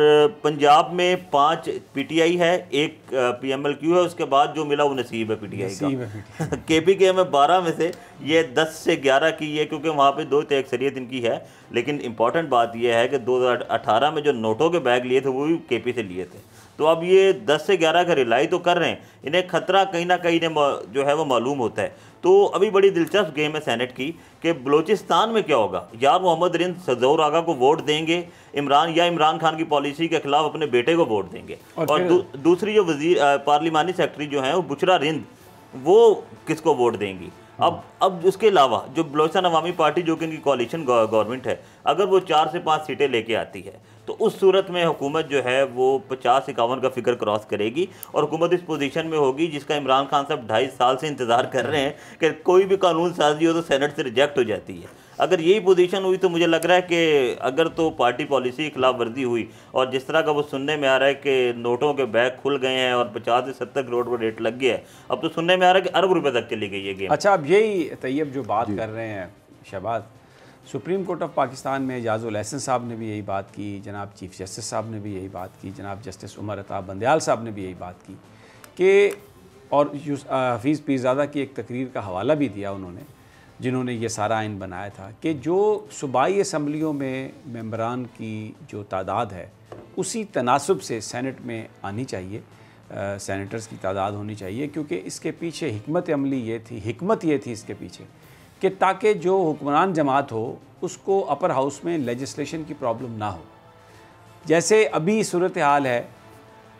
पंजाब में 5 पीटीआई है, 1 पीएमएलक्यू है, उसके बाद जो मिला वो नसीब है पीटीआई का। केपीके में 12 में से ये 10 से 11 की है, क्योंकि वहाँ पे 2 तय अक्सरियत इनकी है। लेकिन इंपॉर्टेंट बात यह है कि 2018 में जो नोटों के बैग लिए थे वो भी केपी से लिए थे। तो अब ये 10 से 11 का रिलाई तो कर रहे हैं, इन्हें खतरा कहीं ना कहीं जो है वो मालूम होता है। तो अभी बड़ी दिलचस्प गेम है सेनेट की कि बलूचिस्तान में क्या होगा। यार मोहम्मद रिंद ज़हूर आगा को वोट देंगे, इमरान खान की पॉलिसी के खिलाफ अपने बेटे को वोट देंगे, और दूसरी जो वजीर पार्लिमानी सेक्रेटरी जो हैं वो बुशरा रिंद, वो किसको वोट देंगी। अब उसके अलावा जो बलूचिस्तान अवामी पार्टी जो कि इनकी कोalition गवर्नमेंट है, अगर वो 4 से 5 सीटें लेके आती है तो उस सूरत में हुकूमत जो है वो 50-51 का फिगर क्रॉस करेगी, और हुकूमत इस पोजीशन में होगी जिसका इमरान खान साहब 2.5 साल से इंतज़ार कर रहे हैं कि कोई भी कानून साजी हो तो सेनेट से रिजेक्ट हो जाती है। अगर यही पोजीशन हुई तो मुझे लग रहा है कि अगर तो पार्टी पॉलिसी की खिलाफ वर्जी हुई, और जिस तरह का वो सुनने में आ रहा है कि नोटों के बैग खुल गए हैं और 50 से 70 करोड़ का रेट लग गया है, अब तो सुनने में आ रहा है कि अरब रुपये तक चली गई है गेम। अच्छा, अब यही तैयब जो बात कर रहे हैं Shahbaz, supreme court of Pakistan में एजाजुल एहसन साहब ने भी यही बात की, जनाब चीफ जस्टिस साहब ने भी यही बात की, जनाब जस्टिस उमर अताब बंदयाल साहब ने भी यही बात की कि, और हफीज़ पीरज़ादा की एक तकरीर का हवाला भी दिया उन्होंने, जिन्होंने ये सारा आइन बनाया था कि जो सूबाई असम्बलियों में मेंबरान की जो तादाद है उसी तनासब से सेनेट में आनी चाहिए। सेनेटर्स की तादाद होनी चाहिए, क्योंकि इसके पीछे हिकमत ये थी इसके पीछे कि ताकि जो हुक्मरान जमात हो उसको अपर हाउस में लेजिस्लेशन की प्रॉब्लम ना हो। जैसे अभी सूरत हाल है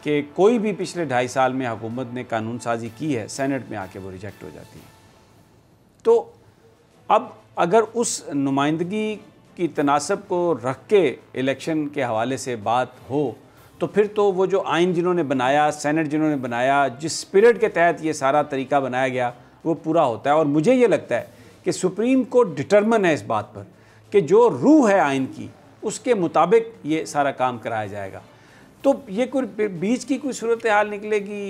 कि कोई भी पिछले 2.5 साल में हुकूमत ने कानून साजी की है, सेनेट में आके वो रिजेक्ट हो जाती है। तो अब अगर उस नुमाइंदगी की तनासब को रख के इलेक्शन के हवाले से बात हो तो फिर तो वो जो आइन जिन्होंने बनाया, सेनेट जिन्होंने बनाया, जिस स्पिरिट के तहत ये सारा तरीका बनाया गया वो पूरा होता है। और मुझे ये लगता है कि सुप्रीम कोर्ट डिटर्मन है इस बात पर कि जो रूह है आइन की उसके मुताबिक ये सारा काम कराया जाएगा। तो ये कोई बीच की कोई सूरत हाल निकलेगी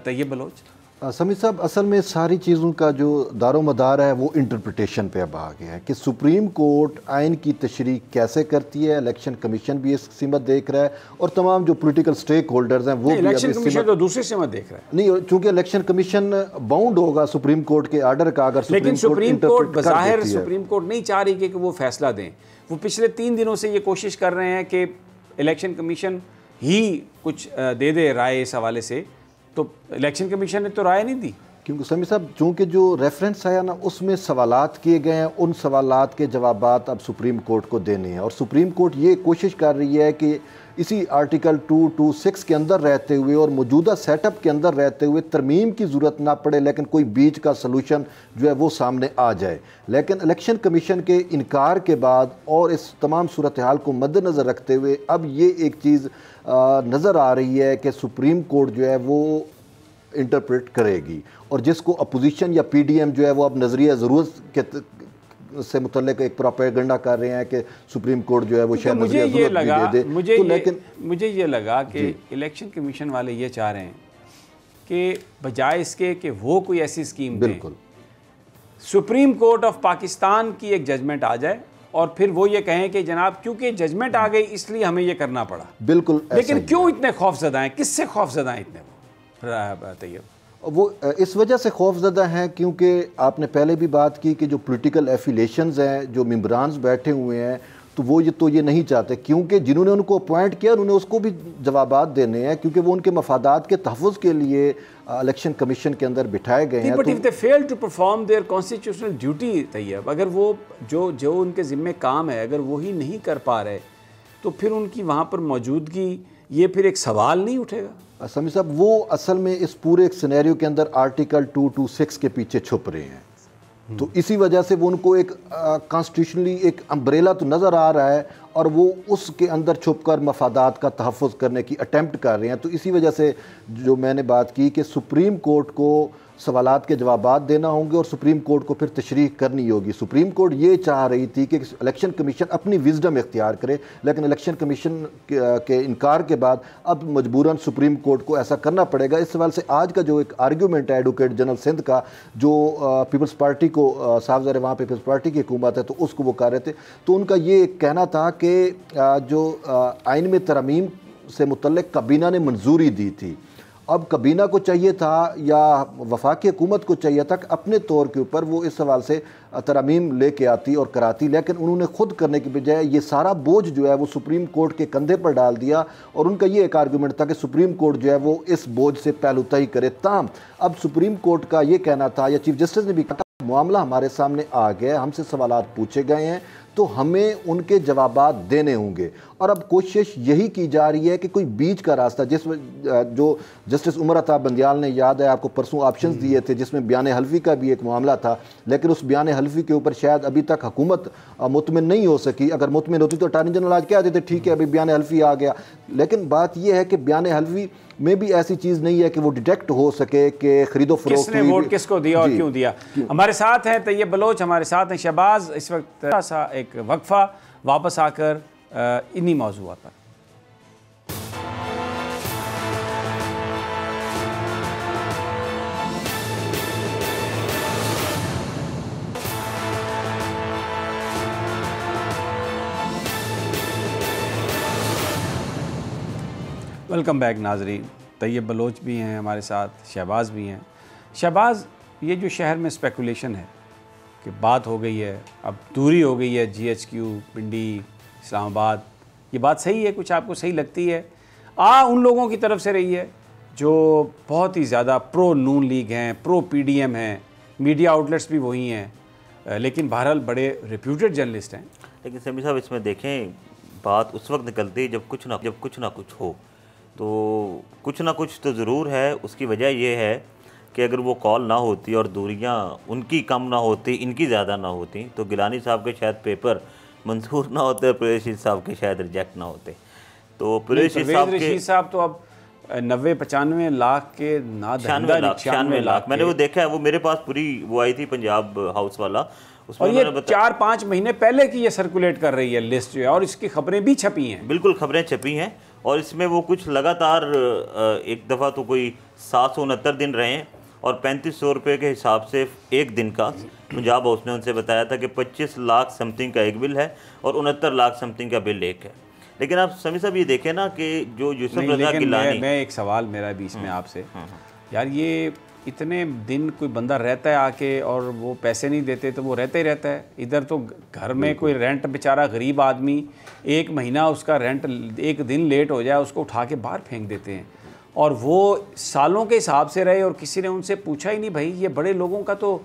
तैयब बलोच? समीर साहब, असल में सारी चीज़ों का जो दारोमदार है वो इंटरप्रिटेशन पे अब आ गया है कि सुप्रीम कोर्ट आइन की तशरीह कैसे करती है, इलेक्शन कमीशन भी इस सीमत देख रहा है और तमाम जो पॉलिटिकल स्टेक होल्डर्स हैं वो भी इलेक्शन कमीशन तो दूसरी सीमत देख रहा है। नहीं, चूंकि इलेक्शन कमीशन बाउंड होगा सुप्रीम कोर्ट के आर्डर का, अगर लेकिन सुप्रीम कोर्ट बज़ाहिर सुप्रीम कोर्ट नहीं चाह रही कि वो फैसला दें। वो पिछले 3 दिनों से ये कोशिश कर रहे हैं कि इलेक्शन कमीशन ही कुछ दे दे राय इस हवाले से, तो इलेक्शन कमीशन ने तो राय नहीं दी। क्योंकि समीर साहब, चूँकि जो रेफरेंस आया ना उसमें सवालात किए गए हैं, उन सवालात के जवाबात अब सुप्रीम कोर्ट को देने हैं और सुप्रीम कोर्ट ये कोशिश कर रही है कि इसी आर्टिकल 226 के अंदर रहते हुए और मौजूदा सेटअप के अंदर रहते हुए तरमीम की ज़रूरत ना पड़े, लेकिन कोई बीच का सलूशन जो है वो सामने आ जाए। लेकिन इलेक्शन कमीशन के इनकार के बाद और इस तमाम सूरत हाल को मद्देनज़र रखते हुए अब ये एक चीज़ नज़र आ रही है कि सुप्रीम कोर्ट जो है वो इंटरप्रेट करेगी और जिसको अपोजिशन या PDM जो है वो अब नज़रिया ज़रूरत के से मुतल्लिक एक प्रोपेगेंडा कर रहे हैं कि सुप्रीम कोर्ट जो है वो शायद मुझे ये लगा लेकिन मुझे ये लगा कि इलेक्शन कमीशन वाले ये चाह रहे हैं कि बजाय इसके कि वो कोई ऐसी स्कीम दें, बिल्कुल सुप्रीम कोर्ट ऑफ पाकिस्तान की एक जजमेंट आ जाए और फिर वो ये कहें कि जनाब क्योंकि जजमेंट आ गई इसलिए हमें ये करना पड़ा। बिल्कुल। लेकिन क्यों इतने खौफजदा हैं, किससे खौफजदा हैं इतने? तैयब, वो इस वजह से खौफजदा हैं क्योंकि आपने पहले भी बात की कि जो पॉलिटिकल एफिलेशंस हैं, जो मेंबरान्स बैठे हुए हैं, तो ये नहीं चाहते, क्योंकि जिन्होंने उनको अपॉइंट किया उन्होंने उसको भी जवाबात देने हैं, क्योंकि वो उनके मफादात के तहफ़्फ़ुज़ के लिए इलेक्शन कमीशन के अंदर बिठाए गए हैं। But if they fail to perform their constitutional duty, Tayyab, अगर वो जो उनके ज़िम्मे काम है अगर वो ही नहीं कर पा रहे तो फिर उनकी वहाँ पर मौजूदगी ये फिर एक सवाल नहीं उठेगा? समीर साहब, वो असल में इस पूरे एक सिनेरियो के अंदर आर्टिकल 226 के पीछे छुप रहे हैं, तो इसी वजह से वो उनको एक कॉन्स्टिट्यूशनली एक अम्ब्रेला तो नज़र आ रहा है और वो उसके अंदर छुपकर मफादात का तहफ़्फ़ुज़ करने की अटेम्प्ट कर रहे हैं। तो इसी वजह से जो मैंने बात की कि सुप्रीम कोर्ट को सवालात के जवाबात देना होंगे और सुप्रीम कोर्ट को फिर तशरीह करनी होगी। सुप्रीम कोर्ट ये चाह रही थी कि इलेक्शन कमीशन अपनी विजडम इख्तियार करे, लेकिन इलेक्शन कमीशन के इनकार के बाद अब मजबूरन सुप्रीम कोर्ट को ऐसा करना पड़ेगा। इस सवाल से आज का जो एक आर्ग्यूमेंट है एडवोकेट जनरल सिंध का, जो पीपल्स पार्टी को साफ ज़ाहिर वहाँ पीपल्स पार्टी की हुकूमत है तो उसको वो कर रहे थे, तो उनका ये कहना था कि जो आइन में तरमीम से मुतल्लिक काबीना ने मंजूरी दी थी, अब काबीना को चाहिए था या वफाकी हुकूमत को चाहिए था कि अपने तौर के ऊपर वो इस सवाल से तरमीम लेके आती और कराती, लेकिन उन्होंने खुद करने की बजाय ये सारा बोझ जो है वो सुप्रीम कोर्ट के कंधे पर डाल दिया और उनका ये एक आर्गूमेंट था कि सुप्रीम कोर्ट जो है वो इस बोझ से पहलूतही करे। ताम अब सुप्रीम कोर्ट का ये कहना था, या चीफ जस्टिस ने भी कहा, मामला हमारे सामने आ गया, हमसे सवालात पूछे गए हैं तो हमें उनके जवाबात देने होंगे। और अब कोशिश यही की जा रही है कि कोई बीच का रास्ता, जो जस्टिस उमर अता बंदियाल ने, याद है आपको, परसों ऑप्शंस दिए थे जिसमें बयान हल्फी का भी एक मामला था, लेकिन उस बयान हल्फी के ऊपर शायद अभी तक हुकूमत मुतमिन नहीं हो सकी। अगर मुतमिन होती तो अटॉर्नी जनरल आज कह देते ठीक है अभी बयान हल्फी आ गया, लेकिन बात यह है कि बयान हल्फी में भी ऐसी चीज़ नहीं है कि वो डिटेक्ट हो सके कि खरीदो फरोख्त किसने वोट किसको दिया और क्यों दिया। हमारे साथ हैं तैयब बलोच, हमारे साथ हैं शहबाज। इस वक्त सा एक वक्फा, वापस आकर इन्हीं मौज़ूआत पर। वेलकम बैक नाजरीन। तैयब बलोच भी हैं हमारे साथ, शहबाज भी हैं। शहबाज, ये जो शहर में स्पेकुलेशन है कि बात हो गई है, अब दूरी हो गई है GHQ, पिंडी, इस्लामाबाद, ये बात सही है? कुछ आपको सही लगती है? उन लोगों की तरफ से रही है जो बहुत ही ज़्यादा प्रो नून लीग हैं, प्रो PDM हैं, मीडिया आउटलेट्स भी वही हैं, लेकिन बहरहाल बड़े रिप्यूटेड जर्नलिस्ट हैं। लेकिन समी साहब इसमें देखें, बात उस वक्त निकलती है जब कुछ ना कुछ हो। तो कुछ ना कुछ तो ज़रूर है। उसकी वजह यह है कि अगर वो कॉल ना होती और दूरियां उनकी कम ना होती, इनकी ज़्यादा ना होती, तो गिलानी साहब के शायद पेपर मंजूर ना होते, परवेज़ रशीद साहब के शायद रिजेक्ट ना होते। तो परवेज़ रशीद साहब तो अब 90-95 लाख के ना 96 लाख मैंने वो देखा है। वो मेरे पास पूरी वो आई थी पंजाब हाउस वाला, और ये 4-5 महीने पहले की ये सर्कुलेट कर रही है लिस्ट जो है, और इसकी खबरें भी छपी हैं। बिल्कुल खबरें छपी हैं, और इसमें वो कुछ लगातार एक दफ़ा तो कोई 769 दिन रहे और 3500 रुपये के हिसाब से एक दिन का पंजाब हाउस ने उनसे बताया था कि 25 लाख समथिंग का एक बिल है और 69 लाख समथिंग का बिल एक है। लेकिन आप समी साहब ये देखें ना कि जो यूसुफ रज़ा गिलानी, मैं एक सवाल मेरा बीच में आपसे, यार ये इतने दिन कोई बंदा रहता है आके और वो पैसे नहीं देते तो वो रहता ही रहता है। इधर तो घर में कोई रेंट, बेचारा गरीब आदमी, एक महीना उसका रेंट एक दिन लेट हो जाए उसको उठा के बाहर फेंक देते हैं, और वो सालों के हिसाब से रहे और किसी ने उनसे पूछा ही नहीं। भाई ये बड़े लोगों का तो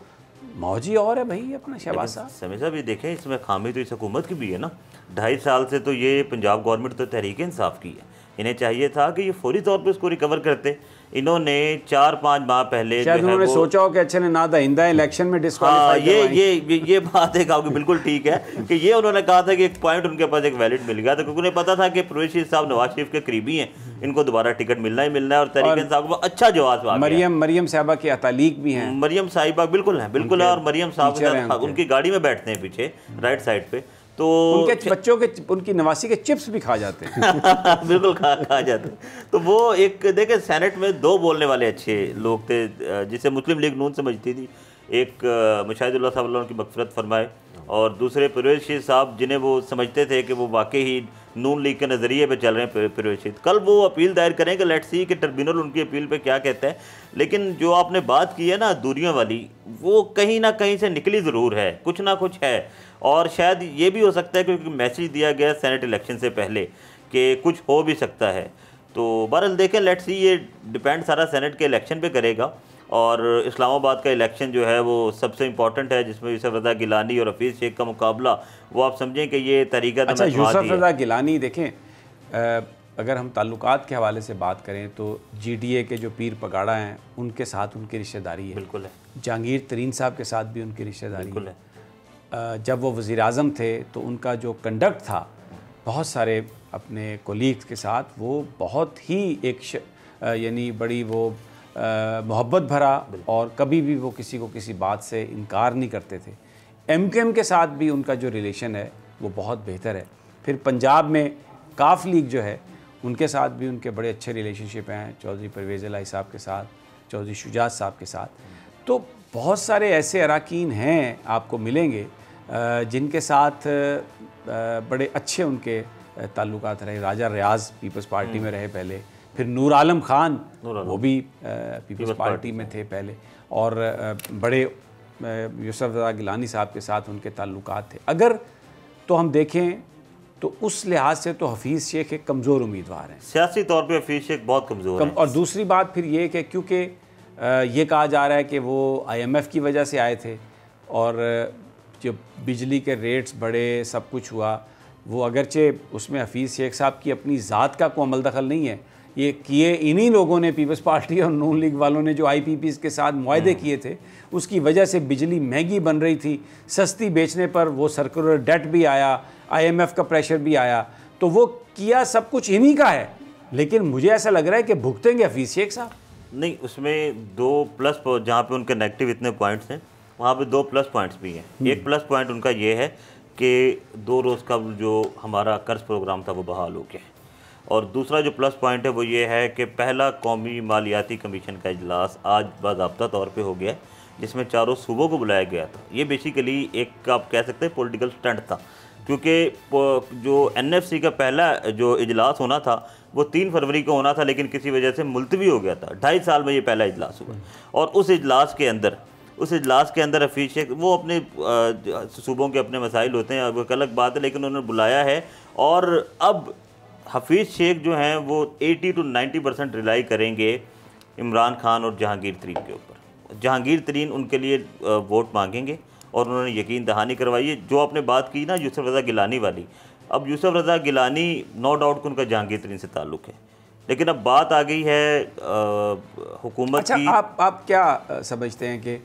मौज ही और है भाई अपना। शहबाज साहब समय साहब ये देखें, इसमें खामी तो इस हुकूमत की भी है ना। 2.5 साल से तो ये पंजाब गवर्नमेंट तो तहरीक इंसाफ की है, इन्हें चाहिए था कि ये फौरी तौर पे उसको रिकवर करते। इन्होंने 4-5 माह पहले शायद उन्होंने सोचा हो कि अच्छा ने ना आइंदा इलेक्शन में डिस्क्वालीफाई। ये बात है आपकी बिल्कुल ठीक है कि ये उन्होंने कहा था कि एक पॉइंट उनके पास एक वैलिड मिल गया था, क्योंकि उन्हें पता था कि परवेज़ रशीद साहब नवाज शरीफ के करीबी हैं, इनको दोबारा टिकट मिलना ही मिलना है, और तहरीक इंसाफ को अच्छा जवाब आ गया। मरियम साहिबा की अतालीक भी हैं, मरियम साहिबा बिल्कुल है, बिल्कुल है, और मरियम साहब उनकी गाड़ी में बैठते हैं पीछे राइट साइड पे, तो उनके बच्चों के, उनकी नवासी के चिप्स भी खा जाते हैं। बिल्कुल खा जाते हैं। तो वो एक देखे, सेनेट में 2 बोलने वाले अच्छे लोग थे जिसे मुस्लिम लीग नून समझती थी। एक मुशाहिदुल्लाह साहब उनकी मग़फ़िरत फरमाए, और दूसरे परवेज़ रशीद साहब जिन्हें वो समझते थे कि वो वाकई ही नून लीग के नज़रिए पे चल रहे हैं परवेज़ रशीद। कल वो अपील दायर करेंगे, लेट्स सी कि ट्रिब्यूनल उनकी अपील पे क्या कहता है। लेकिन जो आपने बात की है ना दूरियों वाली, वो कहीं ना कहीं से निकली ज़रूर है, कुछ ना कुछ है। और शायद ये भी हो सकता है क्योंकि मैसेज दिया गया सेनेट इलेक्शन से पहले कि कुछ हो भी सकता है। तो बहरहाल देखें, लेट्स सी, ये डिपेंड सारा सेनेट के इलेक्शन पे करेगा। और इस्लामाबाद का इलेक्शन जो है वो सबसे इम्पॉर्टेंट है, जिसमें यूसुफ रज़ा गिलानी और हफीज़ शेख का मुकाबला, वो आप समझें कि ये तरीका। अच्छा, यूसुफ रज़ा गिलानी देखें, अगर हम ताल्लुकात के हवाले से बात करें तो GDA के जो पीर पगाड़ा हैं उनके साथ उनकी रिश्तेदारी है। बिल्कुल है। जहांगीर तरीन साहब के साथ भी उनकी रिश्तेदारी है। जब वो वज़ीर आज़म थे तो उनका जो कंडक्ट था बहुत सारे अपने कोलीग्स के साथ, वो बहुत ही एक यानी बड़ी वो मोहब्बत भरा, और कभी भी वो किसी को किसी बात से इनकार नहीं करते थे। MKM के साथ भी उनका जो रिलेशन है वो बहुत बेहतर है। फिर पंजाब में काफ लीग जो है उनके साथ भी उनके बड़े अच्छे रिलेशनशिप हैं, चौधरी परवेज़ इलाही साहब के साथ, चौधरी शुजात साहब के साथ। तो बहुत सारे ऐसे अराकीन हैं आपको मिलेंगे जिनके साथ बड़े अच्छे उनके ताल्लुकात रहे। राजा रियाज पीपल्स पार्टी में रहे पहले, फिर नूर आलम खान वो भी पीपल्स पार्टी में थे पहले, और बड़े यूसुफ रज़ा गिलानी साहब के साथ उनके ताल्लुकात थे। अगर तो हम देखें तो उस लिहाज से तो हफीज़ शेख एक कमज़ोर उम्मीदवार हैं, सियासी तौर पे हफीज़ शेख बहुत कमज़ोर है। और दूसरी बात फिर ये कि क्योंकि ये कहा जा रहा है कि वो IMF की वजह से आए थे, और जो बिजली के रेट्स बढ़े, सब कुछ हुआ, वो अगरचे उसमें हफीज़ शेख साहब की अपनी ज़ात का कोई अमल दखल नहीं है, ये किए इन्हीं लोगों ने, पीपल्स पार्टी और नून लीग वालों ने जो IPPs के साथ मुआहदे किए थे, उसकी वजह से बिजली महंगी बन रही थी। सस्ती बेचने पर वो सर्कुलर डेट भी आया, IMF का प्रेशर भी आया, तो वो किया सब कुछ इन्हीं का है। लेकिन मुझे ऐसा लग रहा है कि भुगतेंगे हफीज़ शेख साहब। नहीं, उसमें 2 प्लस, जहाँ पे उनके नेगेटिव इतने पॉइंट्स हैं वहाँ पे 2 प्लस पॉइंट्स भी हैं। एक प्लस पॉइंट उनका ये है कि 2 रोज़ का जो हमारा कर्ज प्रोग्राम था वो बहाल हो गया है, और दूसरा जो प्लस पॉइंट है वो ये है कि पहला कौमी मालियाती कमीशन का इजलास आज बाज़ाब्ता तौर पे हो गया है, जिसमें 4 सूबों को बुलाया गया था। ये बेसिकली एक आप कह सकते हैं पॉलिटिकल स्टंट था, क्योंकि जो NFC का पहला जो इजलास होना था वो 3 फरवरी को होना था, लेकिन किसी वजह से मुलतवी हो गया था। 2.5 साल में ये पहला इजलास हुआ, और उस इजलास के अंदर हफीज़ शेख, वो अपने सूबों के अपने मसाइल होते हैं, वो एक अलग बात है, लेकिन उन्होंने बुलाया है। और अब हफीज़ शेख जो हैं वो 80 to 90% रिलाई करेंगे इमरान खान और जहांगीर तरीन के ऊपर। जहांगीर तरीन उनके लिए वोट मांगेंगे और उन्होंने यकीन दहानी करवाई है। जो आपने बात की ना यूसुफ रज़ा गिलानी वाली, अब यूसुफ रज़ा गिलानी नो डाउट उनका जहांगीर तरीन से ताल्लुक़ है, लेकिन अब बात आ गई है हुकूमत की। आप क्या समझते हैं कि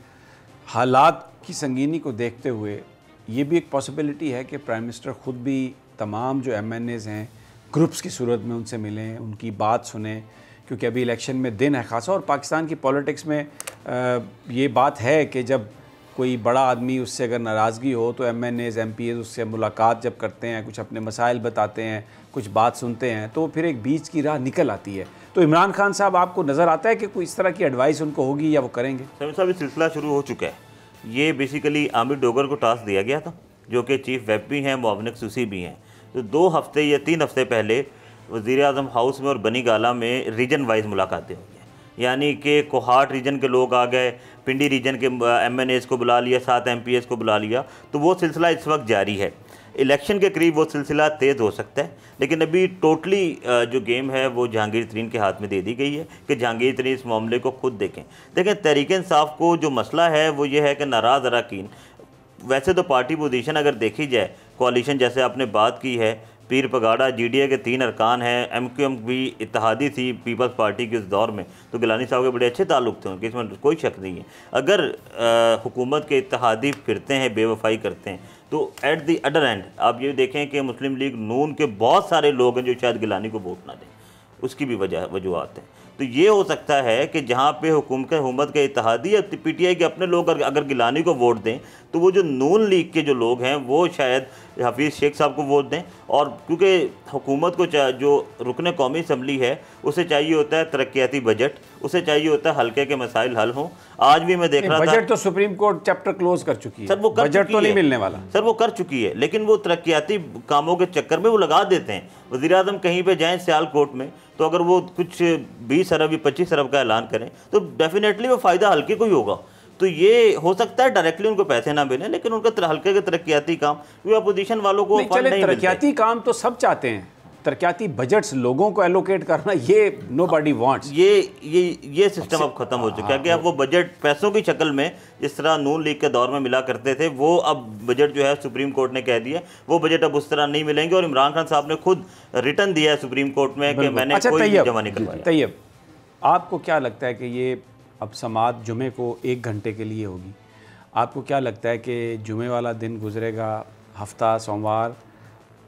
हालात की संगीनी को देखते हुए ये भी एक पॉसिबिलिटी है कि प्राइम मिनिस्टर ख़ुद भी तमाम जो MNAs हैं ग्रुप्स की सूरत में उनसे मिलें, उनकी बात सुने, क्योंकि अभी इलेक्शन में दिन है ख़ासा, और पाकिस्तान की पॉलिटिक्स में ये बात है कि जब कोई बड़ा आदमी उससे अगर नाराज़गी हो तो MNAs MPAs उससे मुलाकात जब करते हैं, कुछ अपने मसाइल बताते हैं, कुछ बात सुनते हैं, तो फिर एक बीच की राह निकल आती है। तो इमरान खान साहब आपको नज़र आता है कि कोई इस तरह की एडवाइस उनको होगी या वो करेंगे? समीर साहब, ये सिलसिला शुरू हो चुका है। ये बेसिकली आमिर डोगर को टास्क दिया गया था, जो कि चीफ वेब भी हैं, मुआविन खसूसी भी हैं। तो 2 हफ्ते या 3 हफ्ते पहले वज़ीर-ए-आज़म हाउस में और बनी गाला में रीजन वाइज मुलाकातें हुई हैं, यानी कि कोहाट रीजन के लोग आ गए, पिंडी रीजन के MNAs को बुला लिया, 7 MPAs को बुला लिया। तो वो सिलसिला इस वक्त जारी है। इलेक्शन के करीब वो सिलसिला तेज़ हो सकता है, लेकिन अभी टोटली जो गेम है वो जहांगीर तरीन के हाथ में दे दी गई है कि जहांगीर तरीन इस मामले को खुद देखें। तहरीक इंसाफ को जो मसला है वो ये है कि नाराज़ अरकान, वैसे तो पार्टी पोजीशन अगर देखी जाए, कोalition जैसे आपने बात की है, पीर पगाड़ा GDA के 3 अरकान हैं, MQM भी इत्तेहादी थी पीपल्स पार्टी के उस दौर में, तो गिलानी साहब के बड़े अच्छे ताल्लुक थे उनके, इसमें कोई शक नहीं है। अगर हुकूमत के इत्तेहादी फिरते हैं, बेवफाई करते हैं, तो एट द अदर एंड आप ये देखें कि मुस्लिम लीग नून के बहुत सारे लोग हैं जो शायद गिलानी को वोट ना दें, उसकी भी वजूहत है। तो ये हो सकता है कि जहाँ पे हुकूमत के इत्तेहादी या PTI के अपने लोग अगर गिलानी को वोट दें, तो वो जो नून लीग के जो लोग हैं वो शायद हफीज़ शेख साहब को वोट दें। और क्योंकि हुकूमत को जो रुकन कौमी असम्बली है उसे चाहिए होता है तरक्याती बजट, उसे चाहिए होता है हल्के के मसाइल हल हों। आज भी मैं देख रहा था, बजट तो सुप्रीम कोर्ट चैप्टर क्लोज कर चुकी है, सर वो कर बजट तो नहीं मिलने वाला सर, वो कर चुकी है, लेकिन वो तरक्याती कामों के चक्कर में वो लगा देते हैं। वज़ीर-ए-आज़म कहीं पे जाएं सियालकोट में, तो अगर वो कुछ 20 अरब या 25 अरब का ऐलान करें तो डेफिनेटली वो फ़ायदा हल्के को ही होगा। तो ये हो सकता है डायरेक्टली उनको पैसे ना मिले, लेकिन उनका हल्के के तरक्याती काम, वो अपोजिशन वालों को फंड नहीं तरक्याती काम तो सब चाहते हैं, तरक्याती बजट्स लोगों को एलोकेट करना ये नोबडी वांट्स। ये सिस्टम अब खत्म हो चुका है कि अब वो बजट पैसों की शक्ल में, जिस तरह नून लीग के दौर में मिला करते थे, वो अब बजट जो है सुप्रीम कोर्ट ने कह दिया वो बजट अब उस तरह नहीं मिलेंगे। और इमरान खान साहब ने खुद रिटर्न दिया है सुप्रीम कोर्ट में कि मैंने कोई जमा नहीं करवाया। तैयब, आपको क्या लगता है कि ये अब समात जुमे को 1 घंटे के लिए होगी, आपको क्या लगता है कि जुमे वाला दिन गुजरेगा, हफ्ता, सोमवार,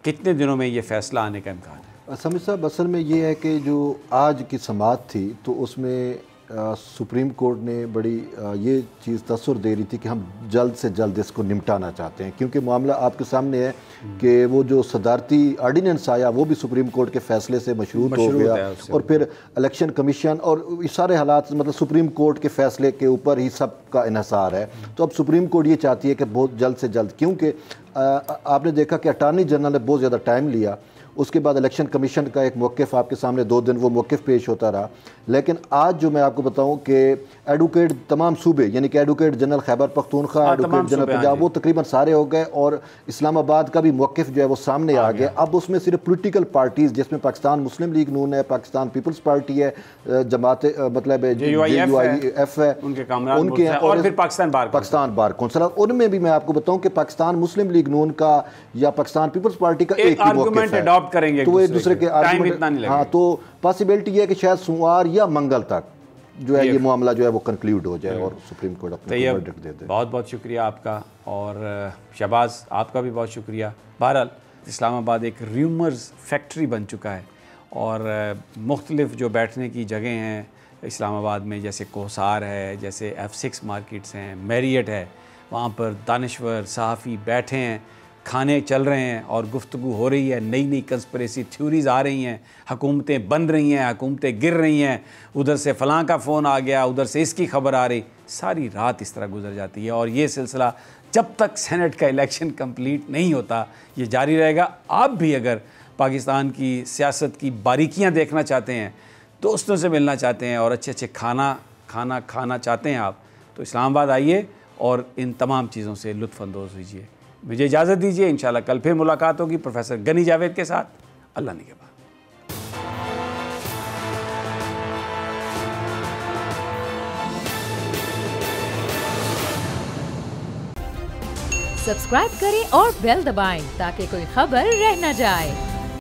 कितने दिनों में ये फ़ैसला आने का इम्कान है? समीर साहब, असल में ये है कि जो आज की समात थी तो उसमें सुप्रीम कोर्ट ने बड़ी ये चीज़ तसर दे रही थी कि हम जल्द से जल्द इसको निपटाना चाहते हैं, क्योंकि मामला आपके सामने है कि वो जो सदारती आर्डिनेंस आया वो भी सुप्रीम कोर्ट के फैसले से मशरूत हो गया, और फिर इलेक्शन कमीशन और ये सारे हालात, मतलब सुप्रीम कोर्ट के फैसले के ऊपर ही सब का इन्हसार है। तो अब सुप्रीम कोर्ट ये चाहती है कि बहुत जल्द से जल्द, क्योंकि आपने देखा कि अटार्नी जनरल ने बहुत ज़्यादा टाइम लिया, उसके बाद इलेक्शन कमीशन का एक मौक़िफ़ आपके सामने 2 दिन वो मौक़िफ़ पेश होता रहा। लेकिन आज जो मैं आपको बताऊं कि एडवोकेट तमाम सूबे, यानी कि advocate general Khyber Pakhtunkhwa, advocate general Punjab, वो तकरीबन सारे हो गए, और इस्लामाबाद का भी मौक़िफ़ जो है वो सामने आ गया। अब उसमें सिर्फ पोलिटिकल पार्टीज़, जिसमें पाकिस्तान मुस्लिम लीग नून है, पाकिस्तान पीपल्स पार्टी है, जमात मतलब JUIF है, उनके हैं, और फिर पाकिस्तान बार कौंसिल, उनमें भी मैं आपको बताऊँ कि पाकिस्तान मुस्लिम लीग नून का या पाकिस्तान पीपल्स पार्टी का एक ही मौक़िफ़ है, करेंगे तो वो एक दूसरे के आर्गुमेंट। हाँ, तो पॉसिबिलिटी है कि शायद सोमवार या मंगल तक जो है ये मामला जो है वो कंक्लूड हो जाए और सुप्रीम कोर्ट अपने वर्डिक्ट दे दे। बहुत बहुत शुक्रिया आपका, और शहबाज आपका भी बहुत शुक्रिया। बहरहाल इस्लामाबाद एक र्यूमर्स फैक्ट्री बन चुका है, और मुख्तलिफ जो बैठने की जगह हैं इस्लामाबाद में, जैसे कोसार है, जैसे F6 मार्केट्स हैं, मैरियट है, वहाँ पर दानिश्वर सहाफ़ी बैठे हैं, खाने चल रहे हैं और गुफ्तगू हो रही है, नई नई कंस्पिरेसी थ्योरीज़ आ रही हैं, हुकूमतें बन रही हैं, हुकूमतें गिर रही हैं, उधर से फ़लाँ का फ़ोन आ गया, उधर से इसकी खबर आ रही, सारी रात इस तरह गुजर जाती है। और ये सिलसिला जब तक सेनेट का इलेक्शन कंप्लीट नहीं होता ये जारी रहेगा। आप भी अगर पाकिस्तान की सियासत की बारीकियाँ देखना चाहते हैं, दोस्तों से मिलना चाहते हैं और अच्छे अच्छे खाना चाहते हैं आप, तो इस्लामाबाद आइए और इन तमाम चीज़ों से लुत्फ़ अंदोज़ लीजिए। मुझे इजाज़त दीजिए, इंशाल्लाह कल फिर मुलाकात होगी प्रोफेसर गनी जावेद के साथ। अल्लाह निगहबान। सब्सक्राइब करें और बेल दबाएं ताकि कोई खबर रह न जाए।